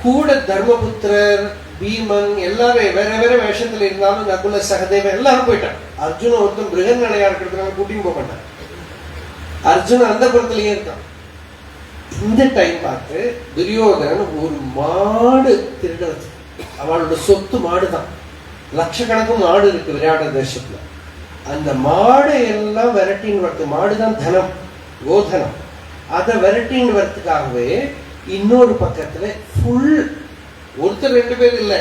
கூட தர்மபுத்திரர், பீமன் எல்லாரும் வேற வேற வேஷத்துல இருந்தாலும், நகுல சகதேவன் எல்லாரும் போயிட்டான். அர்ஜுன ஒருத்தன் பிருகன்னலையா இருக்கிறதுனால கூட்டின்னு போக மாட்டான். அர்ஜுன அந்த புறத்திலேயே இருக்கான். இந்த டைம் பார்த்து துரியோதனன் ஒரு மாடு திருடுறது, அவளோட சொத்து மாடுதான், லட்சக்கணக்கு மாடு இருக்கு விராட தேசத்துல. அந்த மாடு எல்லாம் விரட்டின்னு வரது, மாடுதான் தனம், கோதனம். அதை விரட்டின்னு வரதுக்காகவே இன்னொரு பக்கத்துல ஃபுல், ஒருத்தர் 2 பேர் இல்லை,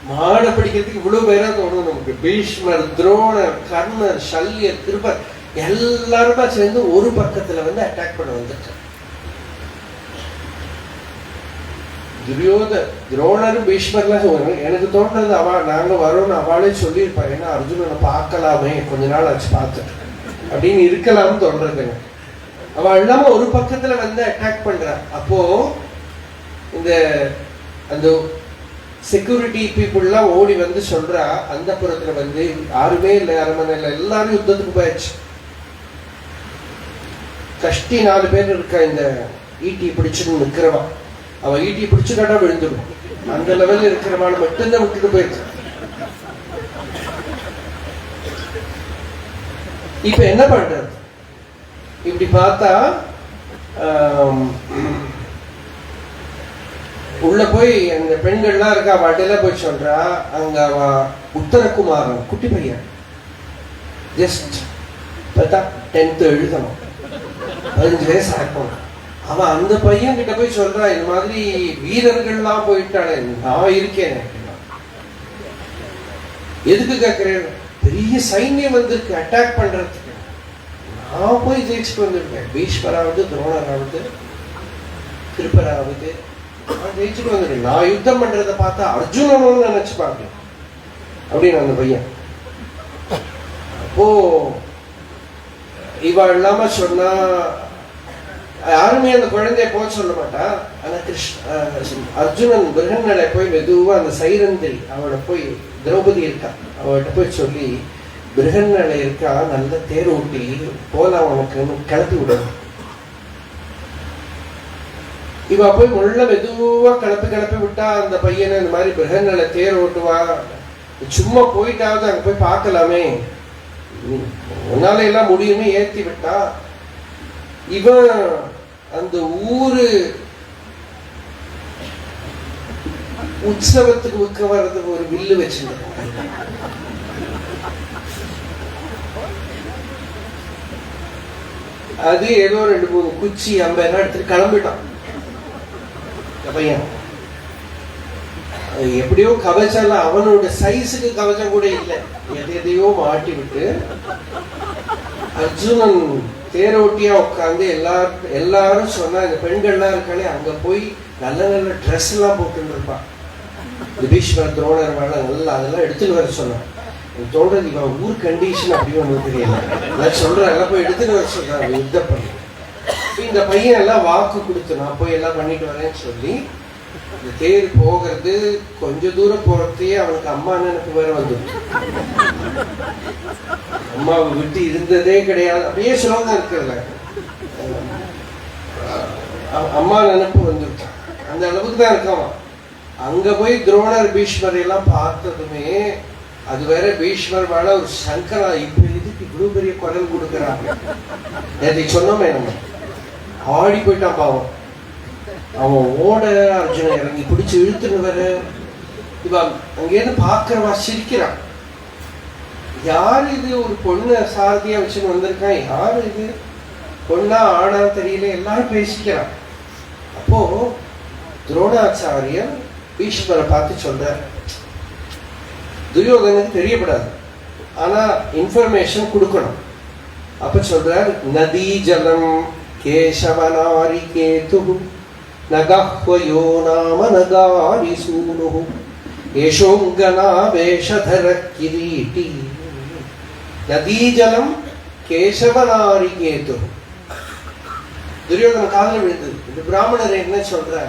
மாடை பிடிக்கிறதுக்கு இவ்வளவு பேரா தோணும் நமக்கு. பீஷ்மர், துரோணர், கர்ணர், சல்யர், கிருபர் எல்லாருமே சேர்ந்து ஒரு பக்கத்துல வந்து அட்டாக் பண்ண வந்துட்டு. துரோணரும் பீஷ்மர்லாம் சொல்றாங்க. எனக்கு தோன்றது நாங்க வரோம்னு அவளே சொல்லியிருப்பா. ஏன்னா அர்ஜுனனை பார்க்கலாமே, கொஞ்ச நாள் ஆச்சு பார்த்துட்டு அப்படின்னு இருக்கலாம்னு தோன்றதுங்க. அவ இல்லாம ஒரு பக்கத்துல வந்து அட்டாக் பண்றா. அப்போ இந்த அந்த செக்யூரிட்டி பீப்புள்லாம் ஓடி வந்து சொல்றா, அந்த புறத்துல வந்து யாருமே இல்லை, அரண்மனையில் எல்லாரும் யுத்தத்துக்கு போயாச்சு. கஷ்டி 4 பேர் இருக்கா இந்த ஈட்டி பிடிச்சுன்னு நிற்கிறவா. அவன் ஈட்டி பிடிச்சுட்டாடா விழுந்துடும். அந்த லெவலில் இருக்கிறவாள் மட்டும்தான் விட்டுட்டு போயிடுச்சு. இப்ப என்ன பண்றது? இப்படி பார்த்தா உள்ள போய் அந்த பெண்கள்லாம் இருக்கா, வாட்டையில போய் சொல்றா. அங்க உத்தரகுமாரன் குட்டி பையன், ஜஸ்ட் 10th எழுதணும், 15 வயசு ஆகும். அவன் அந்த பையன் கிட்ட போய் சொல்றா, இந்த மாதிரி வீரர்கள்லாம் போயிட்டானே, நான் இருக்கேன். எதுக்கு கேட்கிறேன்? பெரிய சைன்யம் வந்திருக்கு அட்டாக் பண்றதுக்கு. நான் போய் ஜெயிச்சுட்டு வந்திருக்கேன். பீஷ்மராவது, துரோணராவது, கிருப்பராவது, நான் ஜெயிச்சுட்டு வந்திருக்கேன். நான் யுத்தம் பண்றதை பார்த்தா அர்ஜுனனும் நினைச்சு பார்ப்பேன் அப்படின்னு அந்த பையன். அப்போ இவ இல்லாம சொன்னா யாருமே அந்த குழந்தைய போக சொல்ல மாட்டா. ஆனா அர்ஜுனன் பிருகன்னலை போய் மெதுவா அந்த சைரந்திரி அவளை போய், திரௌபதி இருக்கா, அவள்கிட்ட போய் சொல்லி, பிருகன்னலை இருக்கா, நல்ல தேர் ஊட்டி போலாம் உனக்கு கிளப்பி விடணும். இவ போய் முள்ள மெதுவா கிளப்பி விட்டா அந்த பையனை இந்த மாதிரி பிருகன்னலை தேர் ஓட்டுவா. சும்மா போயிட்டாவது அங்க போய் பார்க்கலாமே, உன்னால எல்லாம் முடியுமே ஏத்தி விட்டா. இவன் அந்த ஊரு உற்சவத்துக்கு விற்க வர்றதுக்கு ஒரு வில்லு வச்சிருந்தான். அது ஏதோ 2-3 குச்சி அம்பெல்லாம் எடுத்துட்டு கிளம்பிட்டான் பையன். எப்படியோ கவச்சம், அவனோட சைஸுக்கு கவச்சம் கூட இல்லை, எதையோ மாட்டி விட்டு அர்ஜுனன் தேரோட்டியா உட்காந்து எல்லாரும் சொன்னா, இந்த பெண்கள்லாம் இருக்காளே அங்க போய் நல்ல நல்ல ட்ரெஸ் எல்லாம் போட்டு இருப்பான். பீஷ்மர், துரோணர் மேல நல்லா அதெல்லாம் எடுத்துட்டு வர சொன்னான். எனக்கு தோன்றது இவன் ஊர் கண்டிஷன் அப்படி ஒண்ணு தெரியல, நான் சொல்றேன் எல்லாம் போய் எடுத்துட்டு வர சொல்றாங்க யுத்தம் பண்ணி. இந்த பையன் எல்லாம் வாக்கு கொடுத்து நான் போய் எல்லாம் பண்ணிட்டு வரேன்னு சொல்லி, இந்த தேர் போகிறது கொஞ்ச தூரம் போறதையே அவனுக்கு அம்மா நினைப்பு வேற வந்துடும். அம்மாவை விட்டு இருந்ததே கிடையாது, அப்படியே சுலோகம் இருக்கிறல, அம்மா நினைப்பு வந்துட்டான். அந்த அளவுக்கு தான் இருக்கான். அங்க போய் துரோணர் பீஷ்மர் எல்லாம் பார்த்ததுமே, அது வேற பீஷ்மர் மேல ஒரு சங்கரா, இப்ப இதுக்கு இவ்வளவு பெரிய குரல் கொடுக்குறாங்க. நேற்று சொன்னோமே நம்ம, ஆடி போயிட்டான் பாவம். அவன் ஓட அர்ஜுனன் இறங்கி பிடிச்சு இழுத்துன்னு வர, இவன் அங்கேருந்து பாக்குறவா சிரிக்கிறான். யாரு இது? ஒரு பொண்ணு சாரதியா வச்சுன்னு வந்திருக்கான், யாரு இது? பொண்ணா ஆனா தெரியல, எல்லாரும் பேசிக்கிறான். அப்போ துரோணாச்சாரியர் பீஷ்மரை பார்த்து சொல்ற, துரியோதனுக்கு தெரியப்படாது, ஆனா இன்ஃபர்மேஷன் கொடுக்கணும். அப்ப சொல்றார், நதி ஜலம் கேசவனாரி கேது நகஹ்வயோ நாம நகாரி சூனுஹு யசோங்கனா வேஷதர கிரீட்டி. நதி ஜலம் கேசவனாரி கேது. துரியோதன காதல விழுந்தது. இந்த பிராமணர் என்ன சொல்ற?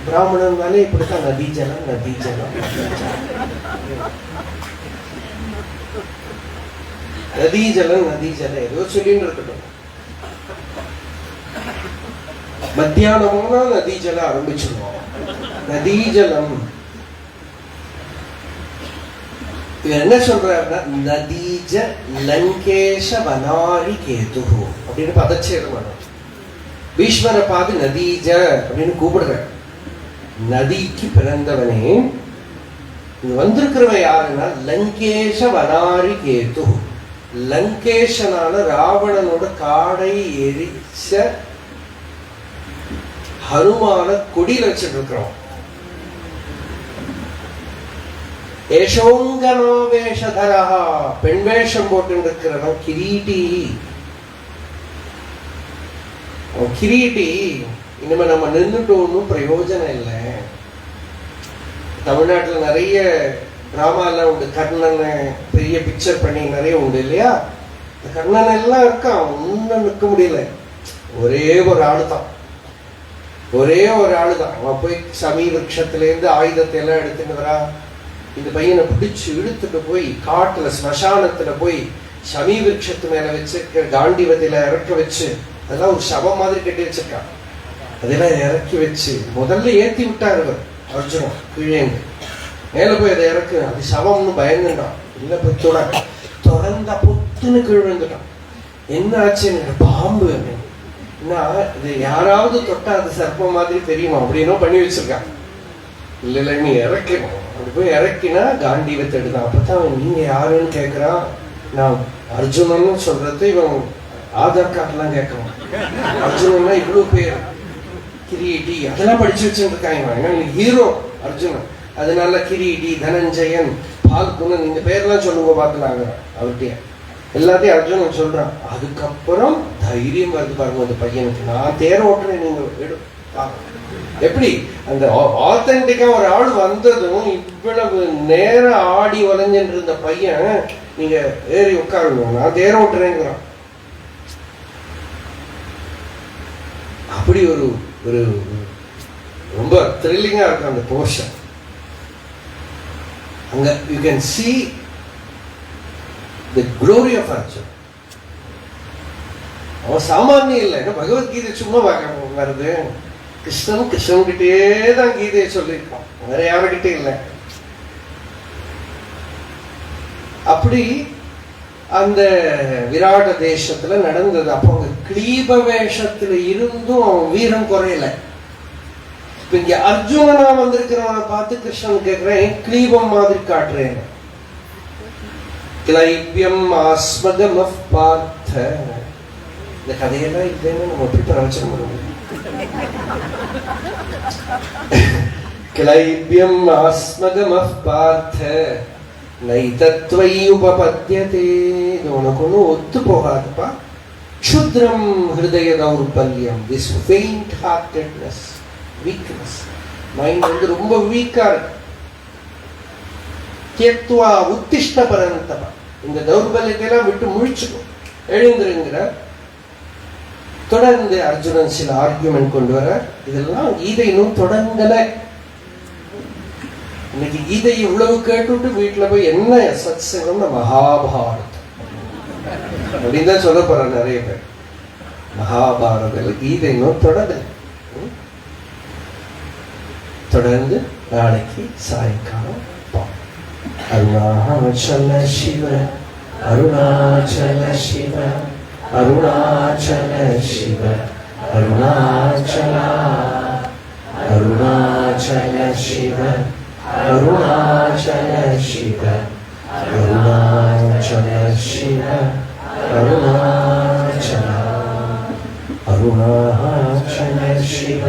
பிராமணனாலே இப்படித்தான், நதி ஜலம் நதி ஜலம் நதி ஜலம் நதி ஜலம் ஏதோ சொல்லிட்டு இருக்கட்டும். மத்தியானம்னா நதி ஜலம் ஆரம்பிச்சிருவோம். நதி ஜலம் என்ன சொல்றாருன்னா, நதீஜ லங்கேஷ வனாரி கேது அப்படின்னு பதச்சேதம் வேணும். பீஷ்மரை பார்த்து நதீஜ அப்படின்னு கூப்பிடுற. நதிக்கு பிறந்தவனே. இங்க வந்திருக்கிறவன் யாருன்னா லங்கேஷ வனாரி கேது. லங்கேஷனான ராவணனோட காடை எரிச்ச ஹனுமான கொடியில் வச்சுட்டு இருக்கிறோம். ஏஷோங்கனோ வேஷதரா, பெண் வேஷம் போட்டு இருக்கிறவன் கிரீட்டி. கிரீட்டி இனிமே நம்ம நின்றுட்டோம்னு பிரயோஜனம் இல்லை. தமிழ்நாட்டில் நிறைய டிராமா எல்லாம் உண்டு. கர்ணனை பெரிய பிக்சர் பண்ணி நிறைய உண்டு இல்லையா? கர்ணன் எல்லாம் இருக்கான், ஒன்னும் நிற்க முடியல, ஒரே ஒரு ஆளு தான். ஒரே ஒரு ஆளு தான். அவன் போய் சமீ விருட்சத்திலேருந்து ஆயுதத்தை எல்லாம் எடுத்துட்டு வரா. இந்த பையனை பிடிச்சு இழுத்துட்டு போய் காட்டுல ஸ்மசானத்துல போய் சமீ விருட்சத்து மேல வச்சு காண்டிவத்தில இறக்க வச்சு, அதெல்லாம் ஒரு சவம் மாதிரி கட்டி வச்சிருக்கான். அதெல்லாம் இறக்கி வச்சு முதல்ல ஏத்தி விட்டாரு அர்ஜுனன். கீழே மேல போய் அதை இறக்கு, அது சவம்னு பயந்துட்டான். இல்ல போய் தொடர்ந்த புத்துன்னு கீழ் விழுந்துட்டான். என்ன ஆச்சு? பாம்பு அப்படின்னு. இது யாராவது தொட்டா அது சர்ப்பம் மாதிரி தெரியுமா அப்படின்னும் பண்ணி வச்சிருக்கான். இல்ல இல்ல நீ இறக்கணும். அப்படி போய் இறக்கினா காண்டீவத்தை எடுத்தான். அப்பதான் நீங்க யாருன்னு கேட்கிறான். நான் அர்ஜுனன்னு சொல்றது இவன் ஆதார் கார்டெல்லாம் கேட்கணும். அர்ஜுனன்னா இவ்வளவு பேர், கிரீடி அதெல்லாம் படிச்சு வச்சுருக்காங்க. ஹீரோ அர்ஜுனன். அதனால கிரீடி, தனஞ்சயன், பால்குனன் இந்த பேர்லாம் சொல்லுங்க பார்க்கலாங்க. அவர்கிட்ட எல்லாத்தையும் அர்ஜுனன் சொல்றான். அதுக்கப்புறம் தைரியம் வருது பாருங்க அந்த பையனுக்கு. நான் தேர ஓட்டுறேன், நீங்க எப்படி அந்த ஆத்தென்டிக்கா ஒரு ஆள் வந்ததும் இவ்வளவு நேரம் ஆடி வளைஞ்சிட்டு இருந்த பையன் நீங்க ஏறி உட்காரணும், நான் தேர ஓட்டுறேங்கிறான். அப்படி ஒரு ஒரு ரொம்ப த்ரில்லிங்கா இருக்கும் அந்த போர்ஷன். அங்க you can see the glory of Arjuna. அவன் சாமானியம் இல்லை. பகவத்கீதை சும்மா வருது. கிருஷ்ணன் கிட்டே தான் கீதையை சொல்லியிருக்கான், வேற யாருக்கிட்டே இல்லை. அப்படி அந்த விராட தேசத்துல நடந்தது. அப்போ அவங்க கிளீப வேஷத்துல இருந்தும் அவன் வீரம் குறையல. இப்ப இங்க அர்ஜுனனா வந்திருக்கிறவனை பார்த்து கிருஷ்ணன் கேட்கிறேன், கிளீபம் மாதிரி காட்டுறேன். கிளைபியம் ஆஸ்மகம் பார்த்த. இந்த கதையெல்லாம் இல்லைன்னு நம்ம எப்படி பிரவச்சனம் பண்ணுவோம்? கிளைபியம் ஆஸ்மகம் பார்த்த நைதத்வை உபபத்யதே. இது உனக்கு ஒன்றும் ஒத்து போகாதுப்பா. க்ஷுத்ரம் ஹிருதய தௌர்பல்யம், this faint heartedness, weakness. Mind வந்து ரொம்ப வீக்கா இருக்கு. கேத்வா உத்திஷ்ட பரந்தபா. இந்த தௌர்பல்யத்தை எல்லாம் விட்டு முழிச்சுக்கும், எழுந்திருங்கிற. தொடர்ந்து அர்ஜுனன் சில ஆர்கியூமெண்ட் கொண்டு வர. இதெல்லாம் கீதை இன்னும் தொடங்கல. இன்னைக்கு கீதை இவ்வளவு கேட்டுட்டு வீட்டுல போய் என்ன சத்சங்கம்னா மகாபாரதம் அப்படின்னு தான் சொல்ல போற நிறைய பேர். மகாபாரத கீதை இன்னும் தொடங்கல. தொடர்ந்து நாளைக்கு சாயங்காலம். அருணாச்சல சிவ அருணாச்சல சிவ அருணாச்சல சிவ அருணாச்சலா அருணாச்சல சிவ அருணாச்சல சிவ அருணாச்சல சிவ அருணாச்சலா அருணாச்சல சிவ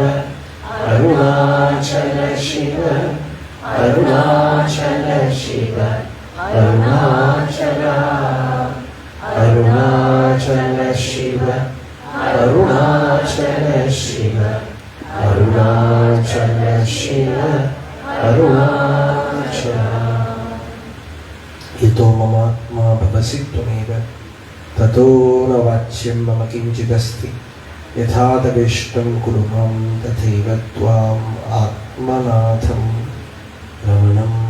அருணாச்சல சிவ அருணாச்சல சிவ அருணாச்சலா அருணாச்சல சிவ அருணாச்சல சிவ அருணாச்சல சிவ அருணாச்சலா. யதோ மமாத்மா பவசி த்வமேவ ததோ ந வாச்யம் மம கிஞ்சிதஸ்தி யதா தவேஷ்டம் குரு மாம் ததைவ த்வாம் ஆத்மநாதம் ரமணம்